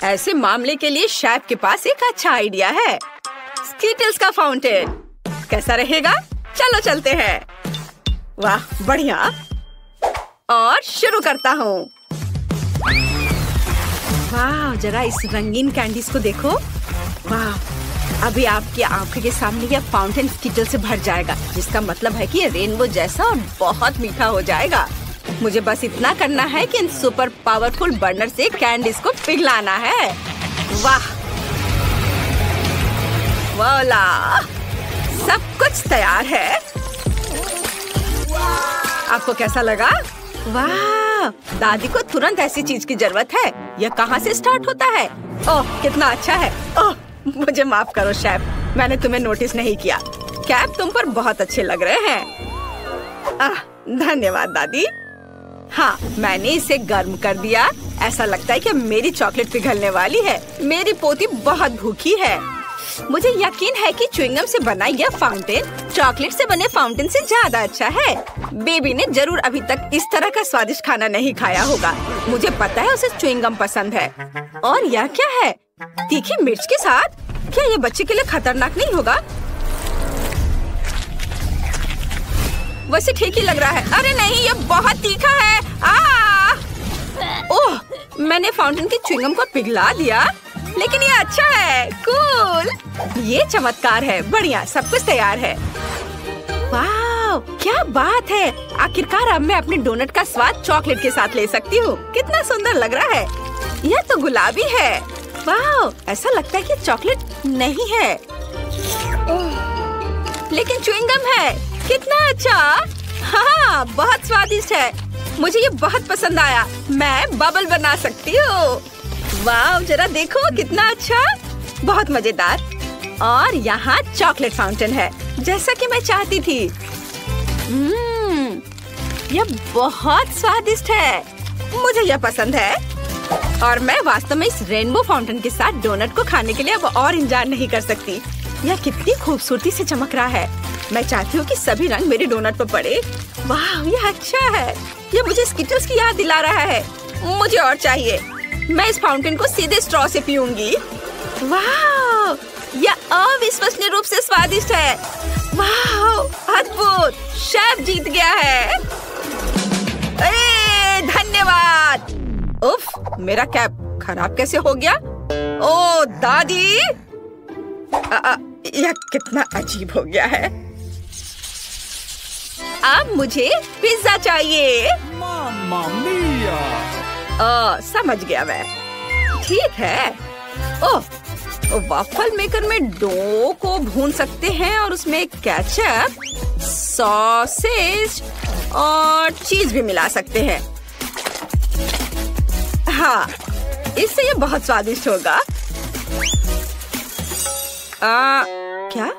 ऐसे मामले के लिए शेफ के पास एक अच्छा आइडिया है। स्किटल्स का फाउंटेन कैसा रहेगा? चलो चलते हैं। वाह बढ़िया। और शुरू करता हूँ। वाह जरा इस रंगीन कैंडीज को देखो। वाह अभी आपकी आंखों के सामने यह फाउंटेन स्किटल से भर जाएगा, जिसका मतलब है कि ये रेनबो जैसा और बहुत मीठा हो जाएगा। मुझे बस इतना करना है कि इन सुपर पावरफुल बर्नर से कैंडीज को पिघलाना है। वाह वाला सब कुछ तैयार है। आपको कैसा लगा? वाह दादी को तुरंत ऐसी चीज की जरूरत है। यह कहाँ से स्टार्ट होता है? ओह कितना अच्छा है। ओह मुझे माफ करो शेफ, मैंने तुम्हें नोटिस नहीं किया। कैप तुम पर बहुत अच्छे लग रहे हैं। धन्यवाद दादी। हाँ मैंने इसे गर्म कर दिया। ऐसा लगता है कि मेरी चॉकलेट पिघलने वाली है। मेरी पोती बहुत भूखी है। मुझे यकीन है कि च्युइंगम से बना यह फाउंटेन चॉकलेट से बने फाउंटेन से ज्यादा अच्छा है। बेबी ने जरूर अभी तक इस तरह का स्वादिष्ट खाना नहीं खाया होगा। मुझे पता है उसे च्युइंगम पसंद है। और यह क्या है? तीखी मिर्च के साथ? क्या ये बच्चे के लिए खतरनाक नहीं होगा? वैसे ठीक ही लग रहा है। अरे नहीं ये बहुत तीखा है। ओह मैंने फाउंटेन की च्युइंगम को पिघला दिया, लेकिन ये अच्छा है। कूल ये चमत्कार है। बढ़िया सब कुछ तैयार है। वाह क्या बात है। आखिरकार अब मैं अपने डोनट का स्वाद चॉकलेट के साथ ले सकती हूँ। कितना सुंदर लग रहा है। यह तो गुलाबी है। वाह ऐसा लगता है कि चॉकलेट नहीं है लेकिन च्युइंगम है। कितना अच्छा। हाँ बहुत स्वादिष्ट है। मुझे ये बहुत पसंद आया। मैं बबल बना सकती हूँ। वाह जरा देखो कितना अच्छा। बहुत मजेदार। और यहाँ चॉकलेट फाउंटेन है जैसा कि मैं चाहती थी। यह बहुत स्वादिष्ट है। मुझे यह पसंद है। और मैं वास्तव में इस रेनबो फाउंटेन के साथ डोनट को खाने के लिए अब और इंतजार नहीं कर सकती। यह कितनी खूबसूरती से चमक रहा है। मैं चाहती हूँ कि सभी रंग मेरे डोनट पर पड़े। वाह यह अच्छा है। यह मुझे स्किटल्स की याद दिला रहा है। मुझे और चाहिए। मैं इस फाउंटेन को सीधे स्ट्रॉ से पीऊंगी। वाह यह अविश्वसनीय रूप से स्वादिष्ट है। वाह अद्भुत। शेफ जीत गया है। अरे धन्यवाद। उफ मेरा कैप खराब कैसे हो गया? ओ दादी यह कितना अजीब हो गया है। अब मुझे पिज्जा चाहिए। मामा मिया। समझ गया मैं। ठीक है। ओह वाफल मेकर में डो को भून सकते हैं और उसमें केचप, सॉसेज और चीज भी मिला सकते हैं। हाँ इससे ये बहुत स्वादिष्ट होगा। क्या?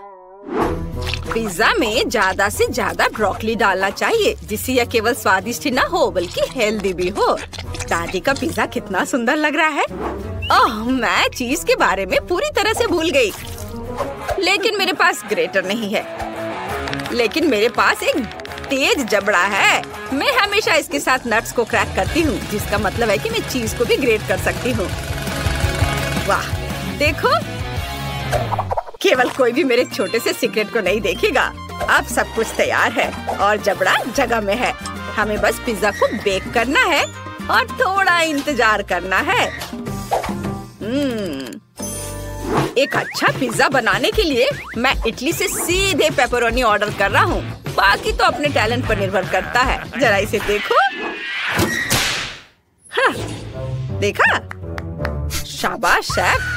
पिज्जा में ज्यादा से ज्यादा ब्रोकली डालना चाहिए, जिससे यह केवल स्वादिष्ट ही ना हो बल्कि हेल्दी भी हो। दादी का पिज्जा कितना सुंदर लग रहा है। ओह मैं चीज के बारे में पूरी तरह से भूल गई। लेकिन मेरे पास ग्रेटर नहीं है। लेकिन मेरे पास एक तेज जबड़ा है। मैं हमेशा इसके साथ नट्स को क्रैक करती हूँ, जिसका मतलब है कि मैं चीज को भी ग्रेट कर सकती हूँ। वाह देखो केवल कोई भी मेरे छोटे से सीक्रेट को नहीं देखेगा। अब सब कुछ तैयार है और जबड़ा जगह में है। हमें बस पिज्जा को बेक करना है और थोड़ा इंतजार करना है। एक अच्छा पिज्जा बनाने के लिए मैं इटली से सीधे पेपरोनी ऑर्डर कर रहा हूँ। बाकी तो अपने टैलेंट पर निर्भर करता है। जरा इसे देखो। हाँ, देखा? शाबाश शेफ,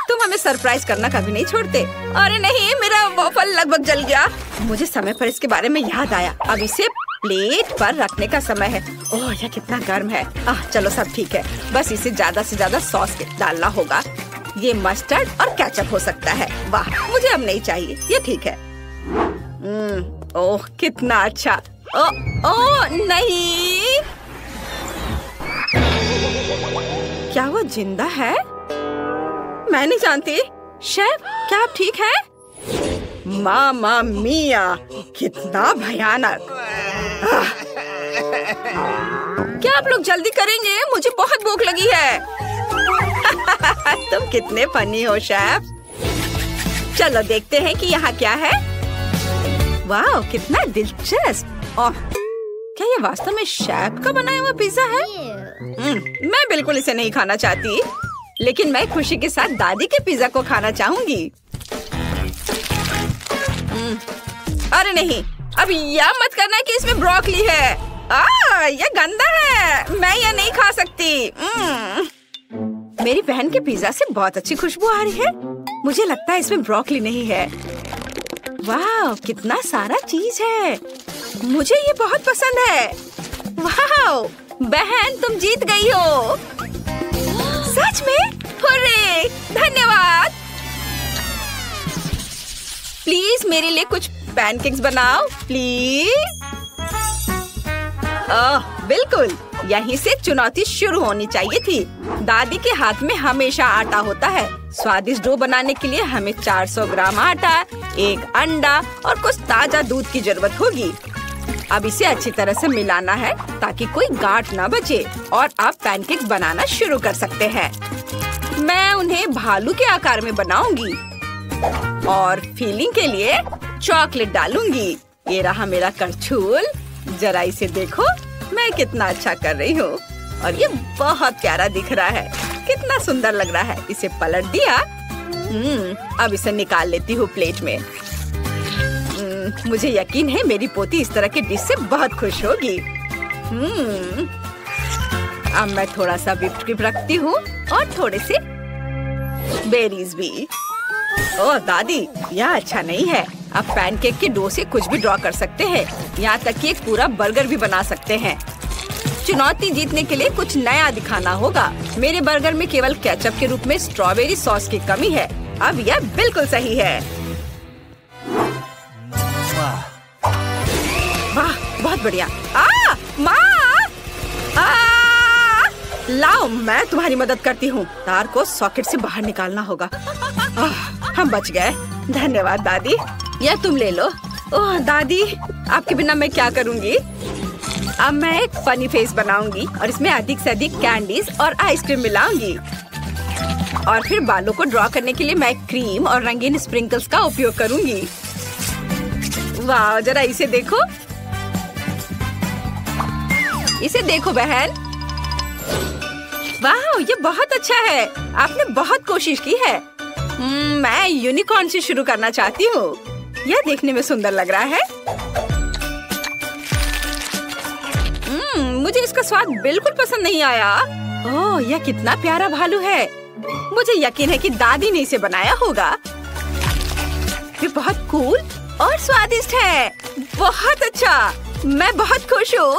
तुम हमें सरप्राइज करना कभी नहीं छोड़ते। अरे नहीं मेरा वॉफल लगभग जल गया। मुझे समय पर इसके बारे में याद आया। अब इसे प्लेट पर रखने का समय है। ओह यह कितना गर्म है। चलो सब ठीक है। बस इसे ज्यादा से ज्यादा सॉस डालना होगा। ये मस्टर्ड और केचप हो सकता है। वाह मुझे अब नहीं चाहिए। ये ठीक है। ओह कितना अच्छा। ओह नहीं, क्या वो जिंदा है? मैं नहीं जानती। शेफ क्या आप ठीक हैं? मामा मिया कितना भयानक। क्या आप लोग जल्दी करेंगे? मुझे बहुत भूख लगी है। तुम कितने फनी हो शेफ। चलो देखते हैं कि यहाँ क्या है। वाह, कितना दिलचस्प। ओह, क्या ये वास्तव में शेफ का बनाया हुआ पिज्जा है? मैं बिल्कुल इसे नहीं खाना चाहती, लेकिन मैं खुशी के साथ दादी के पिज्जा को खाना चाहूंगी। अरे नहीं, अब यह मत करना कि इसमें ब्रोकली है। यह गंदा है, मैं यह नहीं खा सकती। मेरी बहन के पिज्जा से बहुत अच्छी खुशबू आ रही है। मुझे लगता है इसमें ब्रोकली नहीं है। वाह, कितना सारा चीज है। मुझे ये बहुत पसंद है। वाह, बहन तुम जीत गई हो। सच में? हुर्रे! धन्यवाद। प्लीज मेरे लिए कुछ पैनकेक्स बनाओ, प्लीज। बिल्कुल, यहीं से चुनौती शुरू होनी चाहिए थी। दादी के हाथ में हमेशा आटा होता है। स्वादिष्ट डो बनाने के लिए हमें 400 ग्राम आटा, 1 अंडा और कुछ ताजा दूध की जरूरत होगी। अब इसे अच्छी तरह से मिलाना है ताकि कोई गांठ ना बचे, और आप पैनकेक्स बनाना शुरू कर सकते हैं। मैं उन्हें भालू के आकार में बनाऊंगी और फिलिंग के लिए चॉकलेट डालूंगी। ये रहा मेरा करछुल। जरा इसे देखो, मैं कितना अच्छा कर रही हूँ, और ये बहुत प्यारा दिख रहा है। कितना सुंदर लग रहा है। इसे पलट दिया। अब इसे निकाल लेती हूँ प्लेट में। मुझे यकीन है मेरी पोती इस तरह के डिश से बहुत खुश होगी। अब मैं थोड़ा सा व्हिप्ड क्रीम रखती हूँ और थोड़े से बेरीज भी। ओह दादी, यह अच्छा नहीं है। आप पैनकेक के डो से कुछ भी ड्रॉ कर सकते हैं, यहाँ तक कि एक पूरा बर्गर भी बना सकते हैं। चुनौती जीतने के लिए कुछ नया दिखाना होगा। मेरे बर्गर में केवल केचप के रूप में स्ट्रॉबेरी सॉस की कमी है। अब यह बिल्कुल सही है। वाह, बहुत बढ़िया। माँ! लाओ, मैं तुम्हारी मदद करती हूँ। तार को सॉकेट से बाहर निकालना होगा। हम बच गए। धन्यवाद दादी। यह तुम ले लो। ओह दादी, आपके बिना मैं क्या करूँगी? अब मैं एक फनी फेस बनाऊंगी और इसमें अधिक से अधिक कैंडीज और आइसक्रीम मिलाऊंगी। और फिर बालों को ड्रॉ करने के लिए मैं क्रीम और रंगीन स्प्रिंकल्स का उपयोग करूंगी। वाह, जरा इसे देखो। इसे देखो बहन। वाह, ये बहुत अच्छा है। आपने बहुत कोशिश की है। मैं यूनिकॉर्न से शुरू करना चाहती हूँ। यह देखने में सुंदर लग रहा है। मुझे इसका स्वाद बिल्कुल पसंद नहीं आया। ओह, यह कितना प्यारा भालू है। मुझे यकीन है कि दादी ने इसे बनाया होगा। ये बहुत कूल और स्वादिष्ट है। बहुत अच्छा, मैं बहुत खुश हूँ।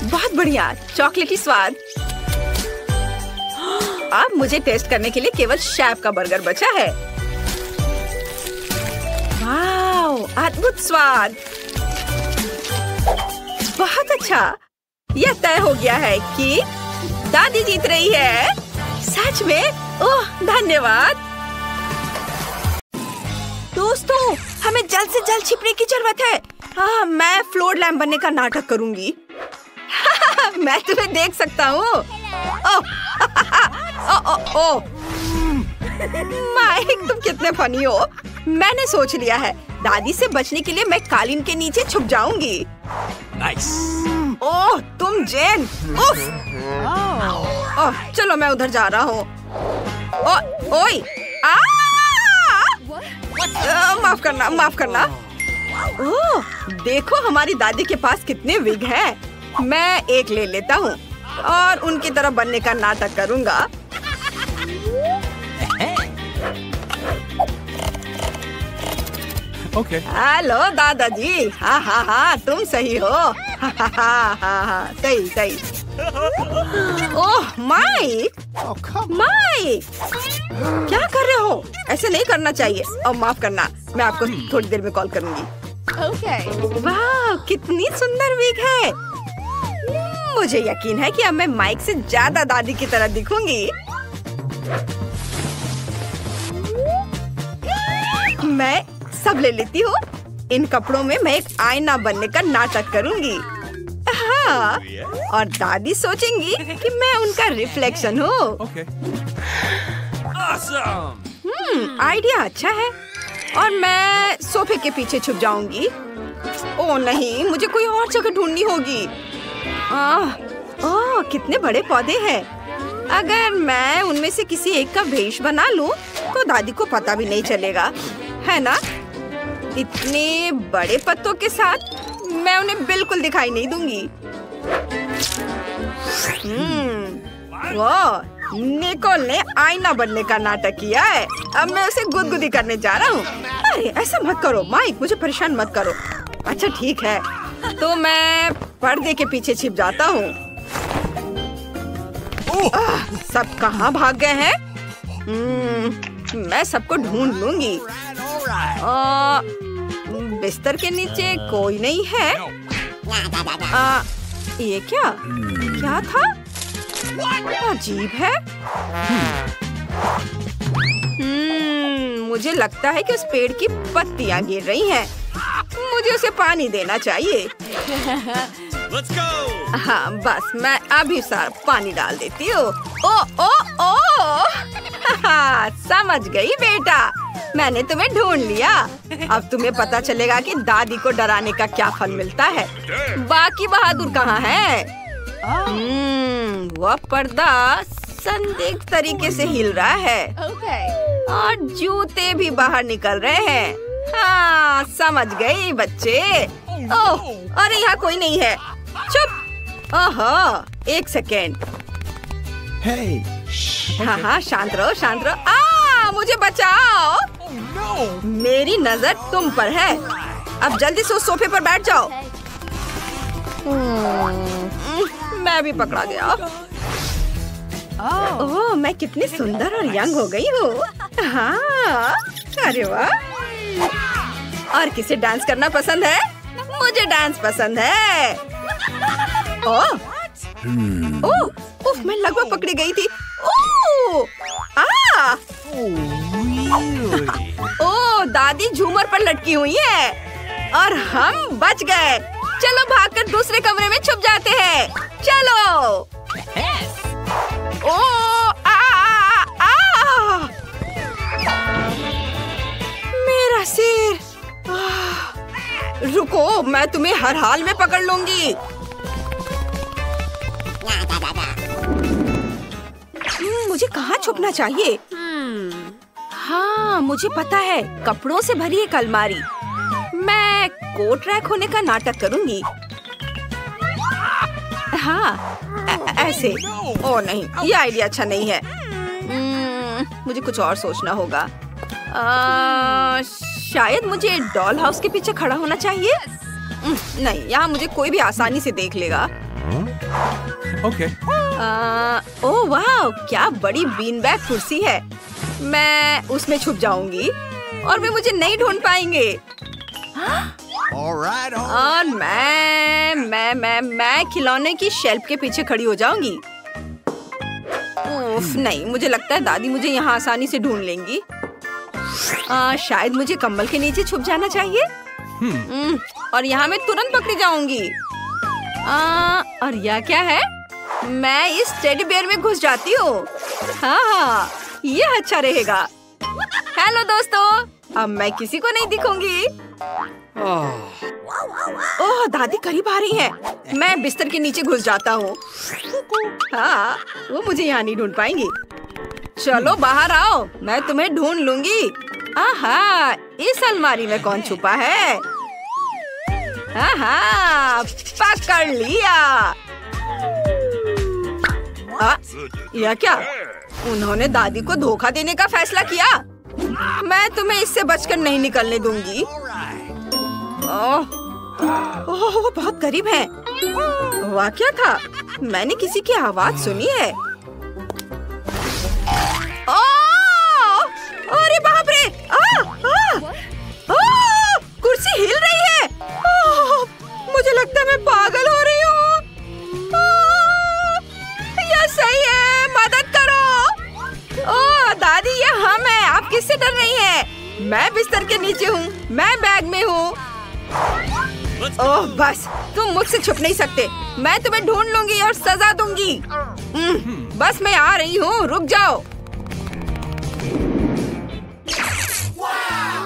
बहुत बढ़िया, चॉकलेटी स्वाद। अब मुझे टेस्ट करने के लिए केवल शेफ का बर्गर बचा है। वाह, अद्भुत स्वाद। बहुत अच्छा। यह तय हो गया है कि दादी जीत रही है। सच में? ओह, धन्यवाद। दोस्तों, हमें जल्द से जल्द छिपने की जरूरत है। मैं फ्लोर लैम्प बनने का नाटक करूंगी। मैं तुम्हें देख सकता हूँ। माइक, तुम कितने फनी हो। मैंने सोच लिया है, दादी से बचने के लिए मैं कालीन के नीचे छुप जाऊंगी। नाइस। ओह, तुम जेन। उफ। ओह, चलो मैं उधर जा रहा हूँ। ओए, माफ करना, माफ करना। ओह, देखो हमारी दादी के पास कितने विग हैं। मैं एक ले लेता हूँ और उनकी तरह बनने का नाटक करूँगा। ओके। हेलो दादाजी। हाँ हाँ हाँ, तुम सही हो। हाँ हाँ हाँ हाँ, सही सही। ओह माइक, माइक, क्या कर रहे हो? ऐसे नहीं करना चाहिए। और माफ करना, मैं आपको थोड़ी देर में कॉल करूंगी। ओके। वाह, कितनी सुंदर विग है। मुझे यकीन है कि अब मैं माइक से ज्यादा दादी की तरह दिखूंगी। मैं सब ले लेती हूँ। इन कपड़ों में मैं एक आईना बनने का नाटक करूंगी। हाँ, और दादी सोचेंगी कि मैं उनका रिफ्लेक्शन हूँ। Awesome! आइडिया अच्छा है। और मैं सोफे के पीछे छुप जाऊंगी। ओह नहीं, मुझे कोई और जगह ढूंढनी होगी। ओह, कितने बड़े पौधे हैं। अगर मैं उनमें से किसी एक का भेष बना लूं, तो दादी को पता भी नहीं चलेगा, है ना? इतने बड़े पत्तों के साथ मैं उन्हें बिल्कुल दिखाई नहीं दूंगी। वाह, निकोल ने आईना बनने का नाटक किया है। अब मैं उसे गुदगुदी करने जा रहा हूँ। अरे ऐसा मत करो माइक, मुझे परेशान मत करो। अच्छा ठीक है, तो मैं पर्दे के पीछे छिप जाता हूँ। सब कहाँ भाग गए हैं? मैं सबको ढूंढ लूंगी। बिस्तर के नीचे कोई नहीं है। ये क्या था? अजीब है। मुझे लगता है कि उस पेड़ की पत्तियां गिर रही हैं। मुझे उसे पानी देना चाहिए। Let's go! हाँ बस, मैं अभी सारा पानी डाल देती हूँ। ओ समझ गई बेटा, मैंने तुम्हें ढूंढ लिया। अब तुम्हें पता चलेगा कि दादी को डराने का क्या फल मिलता है। बाकी बहादुर कहाँ है? वह पर्दा संदिग्ध तरीके से हिल रहा है। और जूते भी बाहर निकल रहे हैं। हाँ समझ गई बच्चे। ओह, अरे यहाँ कोई नहीं है। चुप। ओहो, एक सेकेंड। Hey! हाँ शांत रहो। मुझे बचाओ। मेरी नजर तुम पर है। अब जल्दी से उस सोफे पर बैठ जाओ। मैं भी पकड़ा गया। ओह, मैं कितनी सुंदर और यंग हो गई हूँ। हाँ, अरे वाह। और किसे डांस करना पसंद है? मुझे डांस पसंद है। ओह, मैं लगभग पकड़ी गई थी। ओह, दादी झूमर पर लटकी हुई है और हम बच गए। चलो भागकर दूसरे कमरे में छुप जाते हैं। चलो। मेरा सिर। रुको, मैं तुम्हें हर हाल में पकड़ लूंगी। मुझे कहाँ छुपना चाहिए? हाँ मुझे पता है, कपड़ों से भरी एक अलमारी। मैं कोट रैक होने का नाटक करूंगी। हाँ ऐसे। ओ नहीं, ये आइडिया अच्छा नहीं है। मुझे कुछ और सोचना होगा। शायद मुझे डॉल हाउस के पीछे खड़ा होना चाहिए। नहीं, यहाँ मुझे कोई भी आसानी से देख लेगा। Okay. ओह वाह, क्या बड़ी बीन बैग कुर्सी है। मैं उसमें छुप जाऊंगी और वे मुझे नहीं ढूंढ पाएंगे। और मैं खिलौने की शेल्फ के पीछे खड़ी हो जाऊंगी। उफ, नहीं, मुझे लगता है दादी मुझे यहाँ आसानी से ढूंढ लेंगी। शायद मुझे कंबल के नीचे छुप जाना चाहिए। और यहाँ मैं तुरंत पकड़ी जाऊंगी। और यह क्या है? मैं इस टेडी बेयर में घुस जाती हूँ। हाँ, ये अच्छा रहेगा। हेलो दोस्तों, अब मैं किसी को नहीं दिखूंगी। ओह, दादी करीब आ रही है। मैं बिस्तर के नीचे घुस जाता हूँ। हाँ, वो मुझे यहाँ नहीं ढूंढ पाएंगी। चलो बाहर आओ, मैं तुम्हें ढूंढ लूंगी। आहा, इस अलमारी में कौन छुपा है? आहा, पकड़ लिया। यह क्या? उन्होंने दादी को धोखा देने का फैसला किया। मैं तुम्हें इससे बचकर नहीं निकलने दूंगी। ओह, बहुत करीब है। वाह, क्या था? मैंने किसी की आवाज सुनी है। अरे बाप रे! कुर्सी हिल रही है। मुझे लगता है मैं पागल हो रही हूँ। यह सही है, मदद करो। ओह दादी, ये हम हैं। आप किससे डर रही हैं? मैं बिस्तर के नीचे हूँ, मैं बैग में हूँ। ओह बस, तुम मुझसे छुप नहीं सकते। मैं तुम्हें ढूंढ लूंगी और सजा दूंगी। बस मैं आ रही हूँ, रुक जाओ।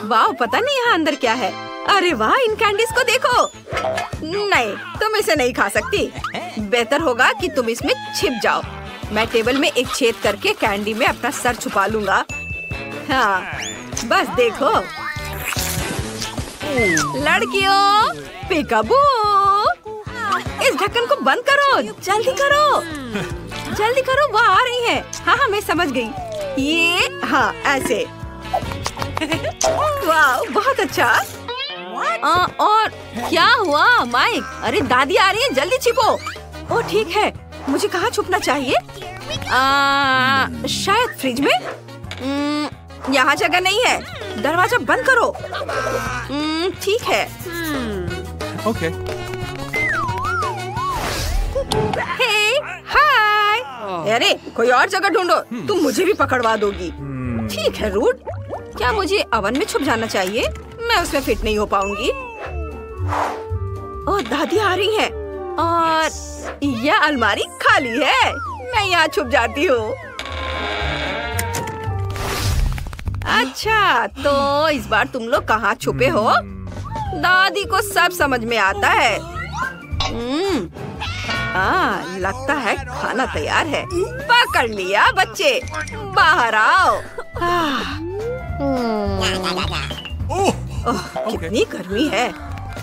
वाह, पता नहीं यहाँ अंदर क्या है। अरे वाह, इन कैंडीज को देखो। नहीं, तुम इसे नहीं खा सकती। बेहतर होगा कि तुम इसमें छिप जाओ। मैं टेबल में एक छेद करके कैंडी में अपना सर छुपा लूंगा। हाँ, बस देखो। लड़कियों, पिकाबू, इस ढक्कन को बंद करो, जल्दी करो, जल्दी करो, वो आ रही है। हाँ, मैं समझ गई। ये हाँ, ऐसे। वाह, बहुत अच्छा। और क्या हुआ माइक? अरे दादी आ रही है, जल्दी छिपो। ओ ठीक है, मुझे कहाँ छुपना चाहिए? शायद फ्रिज में। यहाँ जगह नहीं है। दरवाजा बंद करो। ठीक है। Okay. हे, हाय। अरे कोई और जगह ढूंढो, तुम मुझे भी पकड़वा दोगी। ठीक है रूट। क्या मुझे ओवन में छुप जाना चाहिए? मैं उसमें फिट नहीं हो पाऊंगी। ओह, दादी आ रही है और यह अलमारी खाली है। मैं यहाँ छुप जाती हूँ। अच्छा, तो इस बार तुम लोग कहाँ छुपे हो? दादी को सब समझ में आता है। लगता है खाना तैयार है। पकड़ लिया बच्चे, बाहर आओ। कितनी गर्मी है।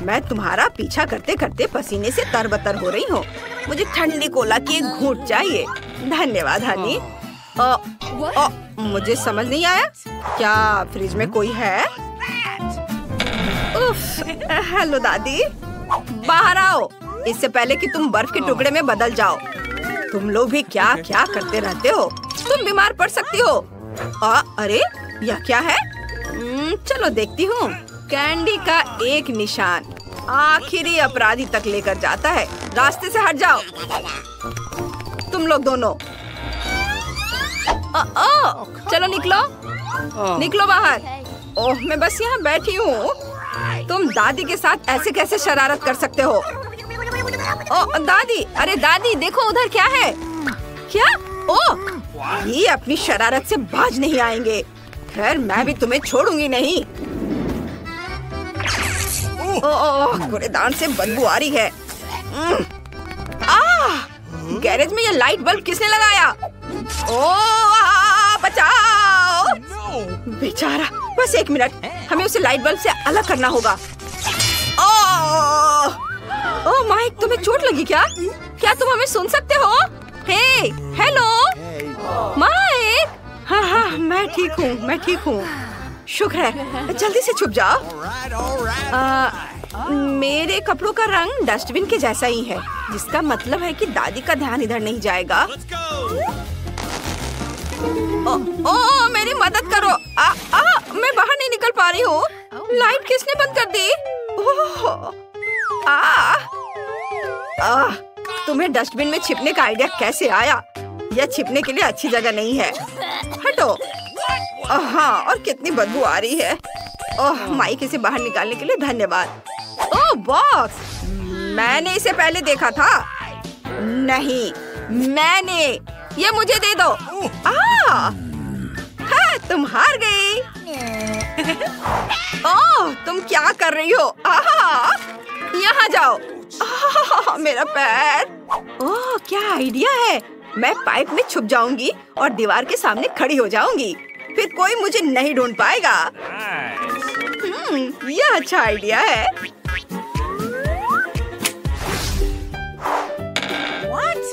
मैं तुम्हारा पीछा करते करते पसीने से तरबतर हो रही हूँ। मुझे ठंडी कोला की एक घूंट चाहिए। धन्यवाद हनी। मुझे समझ नहीं आया, क्या फ्रिज में कोई है? उफ, हेलो दादी, बाहर आओ, इससे पहले कि तुम बर्फ के टुकड़े में बदल जाओ। तुम लोग भी क्या क्या करते रहते हो। तुम बीमार पड़ सकती हो। अरे यह क्या है? चलो देखती हूँ। कैंडी का एक निशान आखिरी अपराधी तक लेकर जाता है। रास्ते से हट जाओ तुम लोग दोनों। चलो निकलो, निकलो बाहर। ओह, मैं बस यहाँ बैठी हूँ। तुम दादी के साथ ऐसे कैसे शरारत कर सकते हो? ओ दादी, अरे दादी देखो उधर क्या है? क्या? ओह, ये अपनी शरारत से बाज नहीं आएंगे। खैर, मैं भी तुम्हें छोड़ूंगी नहीं। ओह, कूड़ेदान से बदबू आ रही है। गैरेज में ये लाइट बल्ब किसने लगाया? ओह, बचाओ! बेचारा, बस एक मिनट, हमें उसे लाइट बल्ब से अलग करना होगा। ओह माइक, तुम्हें चोट लगी क्या? क्या तुम हमें सुन सकते हो? हे, हेलो माइक। हाँ, मैं ठीक हूँ, मैं ठीक हूँ। शुक्र है, जल्दी से छुप जाओ। मेरे कपड़ों का रंग डस्टबिन के जैसा ही है, जिसका मतलब है कि दादी का ध्यान इधर नहीं जाएगा। ओ, मेरी मदद करो। मैं बाहर नहीं निकल पा रही हूँ। लाइट किसने बंद कर दी? तुम्हें डस्टबिन में छिपने का आइडिया कैसे आया? यह छिपने के लिए अच्छी जगह नहीं है। हटो। हाँ, और कितनी बदबू आ रही है। ओह, माइक इसे बाहर निकालने के लिए धन्यवाद। ओह बॉक्स, मैंने इसे पहले देखा था। नहीं, मैंने। ये मुझे दे दो। हाँ, तुम हार गई। ओह, तुम क्या कर रही हो? यहाँ जाओ। मेरा पैर। ओह, क्या आइडिया है। मैं पाइप में छुप जाऊंगी और दीवार के सामने खड़ी हो जाऊंगी। फिर कोई मुझे नहीं ढूंढ पाएगा। यह अच्छा आइडिया है।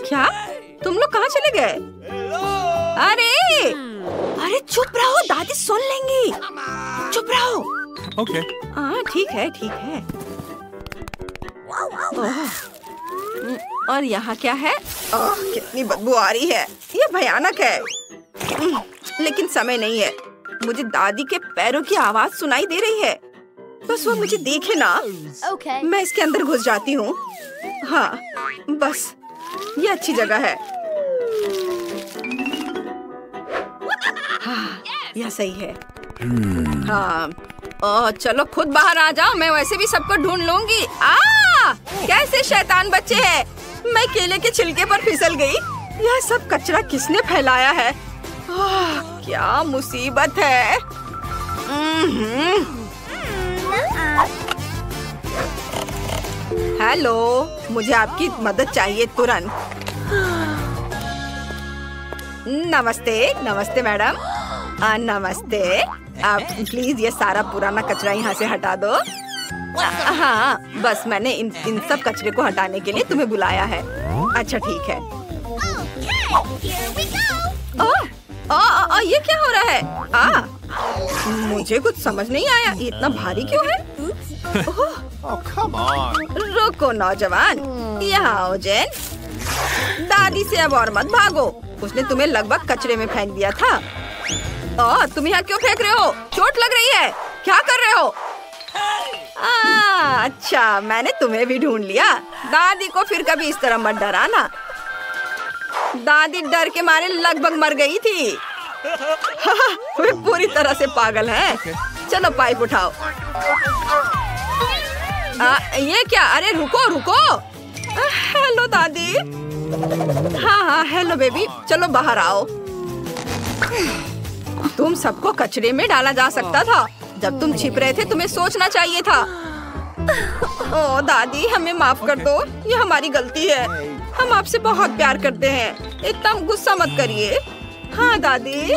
क्या? तुम लोग कहाँ चले गए? अरे चुप रहो, दादी सुन लेंगी। चुप रहो। ओके। ठीक है, ठीक है। और यहाँ क्या है? कितनी बदबू आ रही है। ये भयानक है। लेकिन समय नहीं है। मुझे दादी के पैरों की आवाज सुनाई दे रही है। बस वो मुझे देखे ना। मैं इसके अंदर घुस जाती हूँ। हाँ, बस ये अच्छी जगह है। हाँ, यह सही है। हाँ, चलो खुद बाहर आ जाओ। मैं वैसे भी सबको ढूंढ लूंगी। कैसे शैतान बच्चे हैं। मैं केले के छिलके पर फिसल गई। यह सब कचरा किसने फैलाया है? क्या मुसीबत है। हेलो, मुझे आपकी मदद चाहिए तुरंत। नमस्ते, नमस्ते मैडम। नमस्ते। आप प्लीज ये सारा पुराना कचरा यहाँ से हटा दो। हाँ, बस मैंने इन सब कचरे को हटाने के लिए तुम्हें बुलाया है। अच्छा ठीक है। ये क्या हो रहा है? मुझे कुछ समझ नहीं आया, ये इतना भारी क्यों है? रुको नौजवान, यहाँ आओ जेन। दादी से अब और मत भागो, उसने तुम्हें लगभग कचरे में फेंक दिया था। तुम यहाँ क्यों फेंक रहे हो? चोट लग रही है? क्या कर रहे हो? अच्छा, मैंने तुम्हें भी ढूंढ लिया। दादी को फिर कभी इस तरह मत डराना। दादी डर के मारे लगभग मर गई थी। वे पूरी तरह से पागल है। चलो पाइप उठाओ। ये क्या? अरे रुको रुको। हेलो दादी। हाँ, हेलो बेबी, चलो बाहर आओ। तुम सबको कचरे में डाला जा सकता था। जब तुम छिप रहे थे तुम्हें सोचना चाहिए था। ओ दादी, हमें माफ कर दो, ये हमारी गलती है। हम आपसे बहुत प्यार करते हैं, इतना गुस्सा मत करिए। हाँ दादी।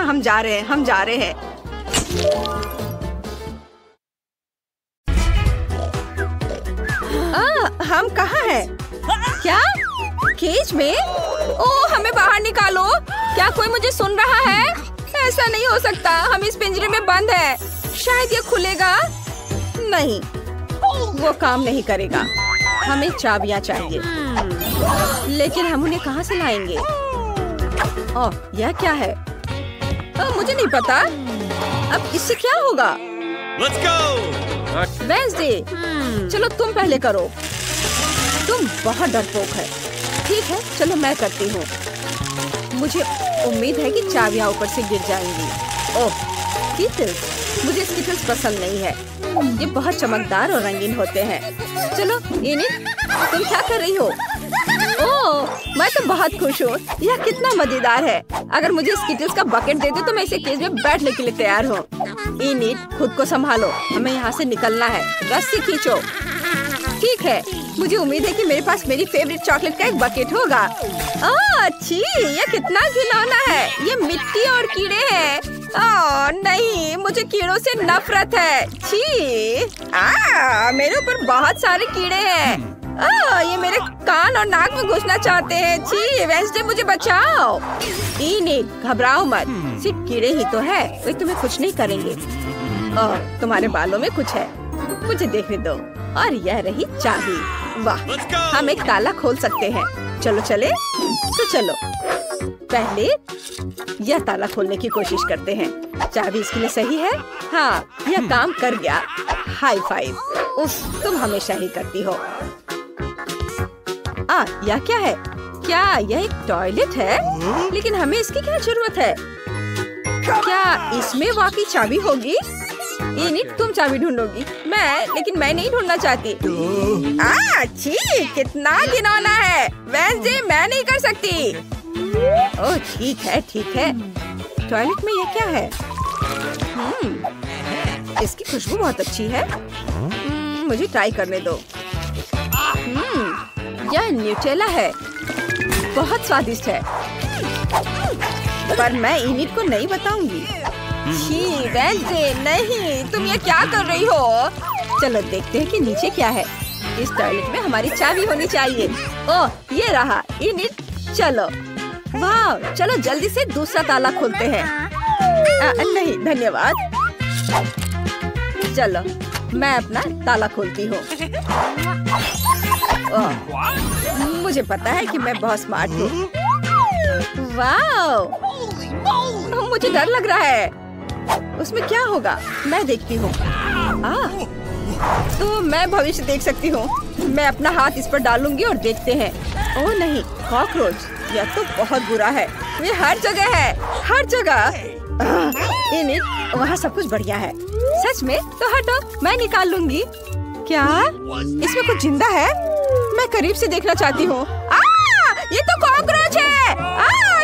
हम जा रहे हैं। हम कहाँ हैं? क्या? केज में? ओह, हमें बाहर निकालो। क्या कोई मुझे सुन रहा है? ऐसा नहीं हो सकता, हम इस पिंजरे में बंद है। शायद ये खुलेगा। नहीं, वो काम नहीं करेगा। हमें चाबियां चाहिए, लेकिन हम उन्हें कहाँ से लाएंगे? ओह, यह क्या है? मुझे नहीं पता। अब इससे क्या होगा? Let's go! वेंसडे, चलो तुम पहले करो। तुम बहुत डरपोक है। ठीक है, चलो मैं करती हूँ। मुझे उम्मीद है कि चाबियां ऊपर से गिर जाएंगी। ओह, स्किटल्स। मुझे स्किटल्स पसंद नहीं है, ये बहुत चमकदार और रंगीन होते हैं। चलो इनिट, तुम क्या कर रही हो? ओह, मैं तो बहुत खुश हूँ। यह कितना मजेदार है। अगर मुझे स्किटल्स का बकेट दे दो तो मैं इसे केज में बैठने के लिए तैयार हूँ। इनिट, खुद को संभालो, हमें यहाँ से निकलना है। रस्सी खींचो। ठीक है, मुझे उम्मीद है कि मेरे पास मेरी फेवरेट चॉकलेट का एक बकेट होगा। अच्छी, ये कितना घिनौना है। ये मिट्टी और कीड़े हैं। नहीं, मुझे कीड़ों से नफरत है। छी, मेरे ऊपर बहुत सारे कीड़े हैं। ये मेरे कान और नाक में घुसना चाहते हैं। छी, वेंसडे मुझे बचाओ। इनिट, घबराओ मत, सिर्फ कीड़े ही तो है, वे तुम्हें कुछ नहीं करेंगे। तुम्हारे बालों में कुछ है, मुझे देखने दो। और यह रही चाबी। वाह, हम एक ताला खोल सकते हैं। चलो चले, तो चलो पहले यह ताला खोलने की कोशिश करते हैं। चाबी इसके लिए सही है। हाँ, यह काम कर गया। High five. उफ, तुम हमेशा ही करती हो। यह क्या है? क्या यह एक टॉयलेट है? लेकिन हमें इसकी क्या जरूरत है? क्या इसमें वाकई चाबी होगी? इनिट, तुम चाबी ढूंढोगी, लेकिन मैं नहीं ढूंढना चाहती। छी, कितना घिनौना है। वेंसडे, मैं नहीं कर सकती। ओह, ठीक है ठीक है। टॉयलेट में ये क्या है? इसकी खुशबू बहुत अच्छी है। मुझे ट्राई करने दो। यह न्यूटेला है, बहुत स्वादिष्ट है, पर मैं इनिट को नहीं बताऊंगी। छी, वेंसडे, नहीं, तुम ये क्या कर रही हो? चलो देखते हैं कि नीचे क्या है। इस टॉयलेट में हमारी चाबी होनी चाहिए। ओह, ये रहा। इनिट, चलो। वाह, चलो जल्दी से दूसरा ताला खोलते हैं। नहीं, धन्यवाद। चलो, मैं अपना ताला खोलती हूँ। मुझे पता है कि मैं बहुत स्मार्ट हूँ। वाह, मुझे डर लग रहा है। उसमें क्या होगा? मैं देखती हूँ। तो मैं भविष्य देख सकती हूँ। मैं अपना हाथ इस पर डालूंगी और देखते हैं। ओह नहीं, कॉकरोच, यह तो बहुत बुरा है। ये हर जगह है, हर जगह। इनिट, वहाँ सब कुछ बढ़िया है। सच में? तो हटो, मैं निकाल लूंगी। क्या इसमें कुछ जिंदा है? मैं करीब से देखना चाहती हूँ। ये तो कॉकरोच है।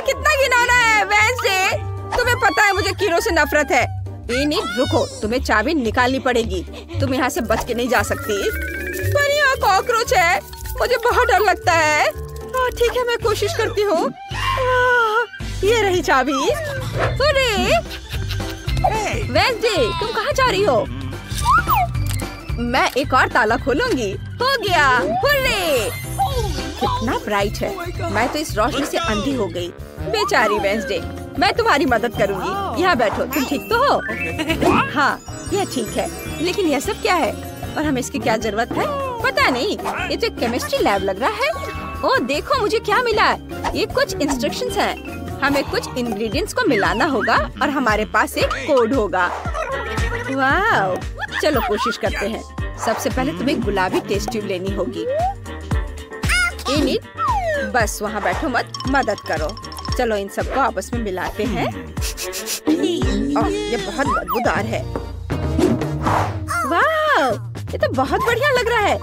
कितना घिनौना है। वेंसडे, तुम्हें पता है मुझे कीड़ों से नफरत है। इनिट रुको, तुम्हें चाबी निकालनी पड़ेगी। तुम यहाँ से बच के नहीं जा सकती। पर यहाँ कॉकरोच है, मुझे बहुत डर लगता है। ठीक है, मैं कोशिश करती हूँ। ये रही चाबी। अरे वेंसडे, तुम कहाँ जा रही हो? मैं एक और ताला खोलूंगी। हो गया। हुर्रे! कितना ब्राइट है। मैं तो इस रोशनी से अंधी हो गई। बेचारी वेंसडे, मैं तुम्हारी मदद करूंगी। यहाँ बैठो। तुम ठीक तो हो? हाँ, यह ठीक है। लेकिन यह सब क्या है और हमें इसकी क्या जरूरत है? पता नहीं। ये तो एक केमिस्ट्री लैब लग रहा है। ओह देखो, मुझे क्या मिला है। ये कुछ इंस्ट्रक्शंस हैं। हमें कुछ इंग्रेडिएंट्स को मिलाना होगा और हमारे पास एक कोड होगा। वाव! चलो कोशिश करते हैं। सबसे पहले तुम्हें गुलाबी टेस्ट ट्यूब लेनी होगी। इनिट, बस वहाँ बैठो मत, मदद करो। चलो इन सबको आपस में मिलाते हैं। ये बहुत बदबूदार है। वाव! ये तो बहुत बढ़िया लग रहा है।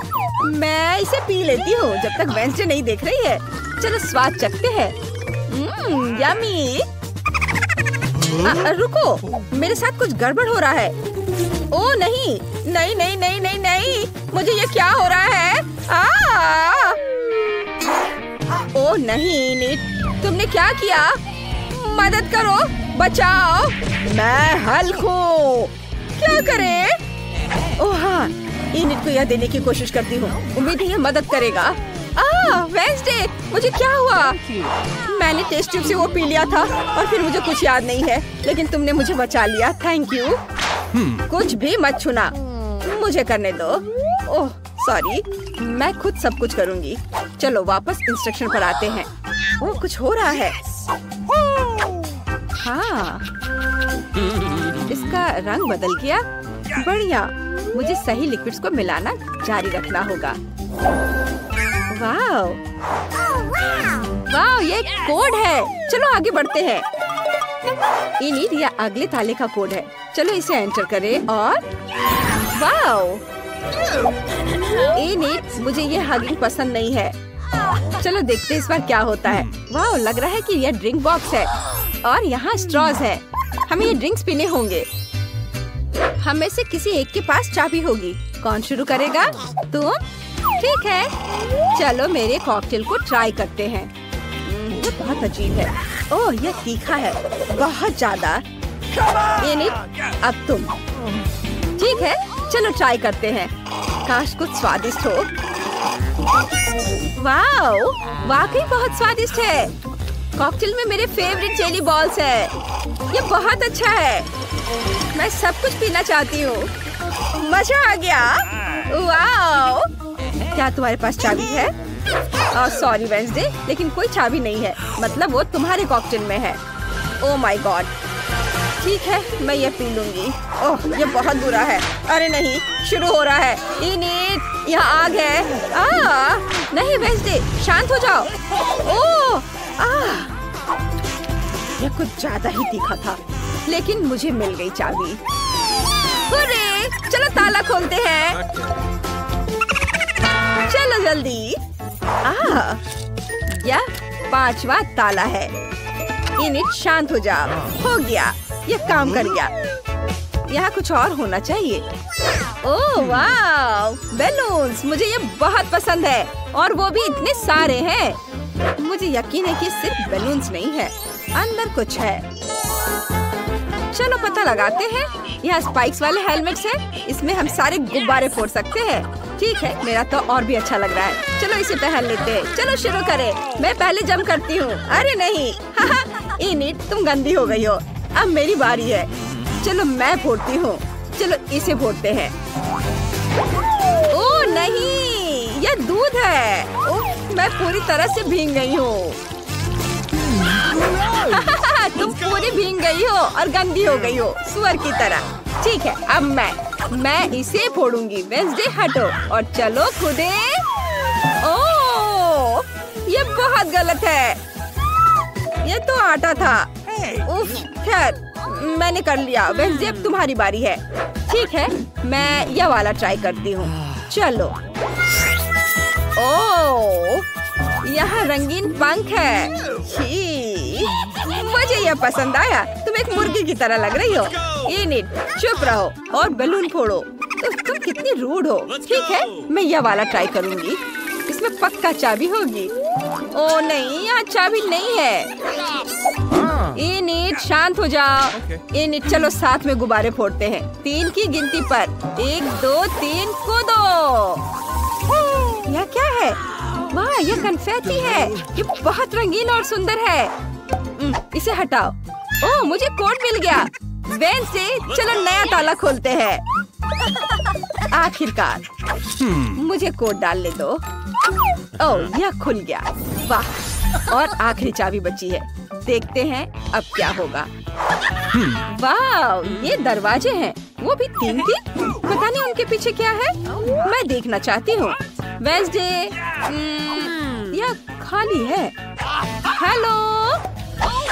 मैं इसे पी लेती हूँ जब तक वेंसडे नहीं देख रही है। चलो स्वाद चखते हैं। यम्मी। रुको, मेरे साथ कुछ गड़बड़ हो रहा है। ओ नहीं नहीं नहीं नहीं नहीं नहीं, मुझे ये क्या हो रहा है? ओ नहीं निट, तुमने क्या किया? मदद करो, बचाओ। मैं हल्क हूँ। क्या करें? ओह हाँ, इनिट को यह देने की कोशिश करती हूँ। उम्मीद है ये मदद करेगा। वेंसडे, मुझे क्या हुआ? मैंने टेस्ट ट्यूब से वो पी लिया था और फिर मुझे कुछ याद नहीं है, लेकिन तुमने मुझे बचा लिया। Thank you. कुछ भी मत छूना, मुझे करने दो। ओह सॉरी, मैं खुद सब कुछ करूँगी। चलो वापस इंस्ट्रक्शन पर आते हैं। वो कुछ हो रहा है। हाँ, इसका रंग बदल गया। बढ़िया, मुझे सही लिक्विड्स को मिलाना जारी रखना होगा। वाव, वाव, ये कोड है। चलो आगे बढ़ते हैं। इनिट, या अगले ताले का कोड है। चलो इसे एंटर करें और वाव, इनिट, मुझे ये हगिंग पसंद नहीं है। चलो देखते हैं इस बार क्या होता है। वाव, लग रहा है कि यह ड्रिंक बॉक्स है और यहाँ स्ट्रॉज है। हमें ये ड्रिंक्स पीने होंगे। हम में से किसी एक के पास चाबी होगी। कौन शुरू करेगा? तुम? ठीक है, चलो मेरे कॉकटेल को ट्राई करते हैं। ये बहुत अजीब है। ओह, यह तीखा है, बहुत ज्यादा। इनिट, अब तुम। ठीक है, चलो ट्राई करते हैं। काश कुछ स्वादिष्ट हो। वाव, वाकई बहुत स्वादिष्ट है। कॉकटेल में मेरे फेवरेट जेली बॉल्स है। ये बहुत अच्छा है। मैं सब कुछ पीना चाहती हूँ। मजा आ गया। वाव, क्या तुम्हारे पास चाबी है? सॉरी वेंसडे, लेकिन कोई चाबी नहीं है। मतलब वो तुम्हारे कॉकटेल में है। Oh my God. ठीक है, मैं ये पी लूंगी। ओह, ये बहुत बुरा है। अरे नहीं, शुरू हो रहा है। इनिट, यहाँ आग है। नहीं वेंसडे, शांत हो जाओ। ओह, ये कुछ ज्यादा ही तीखा था, लेकिन मुझे मिल गई चाबी। हुर्रे, चलो ताला खोलते हैं। चलो जल्दी। यह 5वां ताला है। इनिट, शांत हो जाओ। हो गया, ये काम कर गया। यहाँ कुछ और होना चाहिए। ओह वाव, बैलून्स, मुझे ये बहुत पसंद है और वो भी इतने सारे हैं। मुझे यकीन है कि सिर्फ बैलून्स नहीं है, अंदर कुछ है। चलो पता लगाते हैं। यहाँ स्पाइक्स वाले हेलमेट्स हैं। इसमें हम सारे गुब्बारे फोड़ सकते हैं। ठीक है, मेरा तो और भी अच्छा लग रहा है। चलो इसे पहन लेते हैं। चलो शुरू करें। मैं पहले जंप करती हूँ। अरे नहीं। इनिट, तुम गंदी हो गई हो। अब मेरी बारी है। चलो मैं फोड़ती हूँ। चलो इसे फोड़ते हैं। ओह नहीं, यह दूध है। ओह, मैं पूरी तरह से भीग गई हूँ। तुम पूरी भीग गई हो और गंदी हो गई हो, सुअर की तरह। ठीक है, अब मैं इसे फोड़ूंगी। वेंसडे हटो और चलो खुदे। ओह, ये बहुत गलत है। ये तो आटा था। उफ, खैर मैंने कर लिया। वेंसडे, अब तुम्हारी बारी है। ठीक है, मैं यह वाला ट्राई करती हूँ। चलो। ओह, यहाँ रंगीन पंख है। मुझे यह पसंद आया। तुम तुम एक मुर्गी की तरह लग रही हो। इनिट, चुप रहो और बलून फोड़ो। तुम कितनी रूड हो। ठीक है, मैं यह वाला ट्राई करूंगी। इसमें पक्का चाबी होगी। ओ नहीं, यहाँ चाबी नहीं है। इनिट, शांत हो जाओ। इनिट, चलो साथ में गुब्बारे फोड़ते हैं। 3 की गिनती पर 1 2 3 कूदो। यह क्या है? वाह, यह कन्फेटी है। ये बहुत रंगीन और सुंदर है। इसे हटाओ। ओह, मुझे कोड मिल गया। वेडनेसडे, चलो नया ताला खोलते हैं। आखिरकार मुझे कोड डालने दो। ओह, यह खुल गया। वाह, और आखिरी चाबी बची है। देखते हैं अब क्या होगा। वाह, ये दरवाजे हैं, वो भी 3। पता नहीं उनके पीछे क्या है। मैं देखना चाहती हूँ। वेडनेसडे, यह खाली है। हेलो,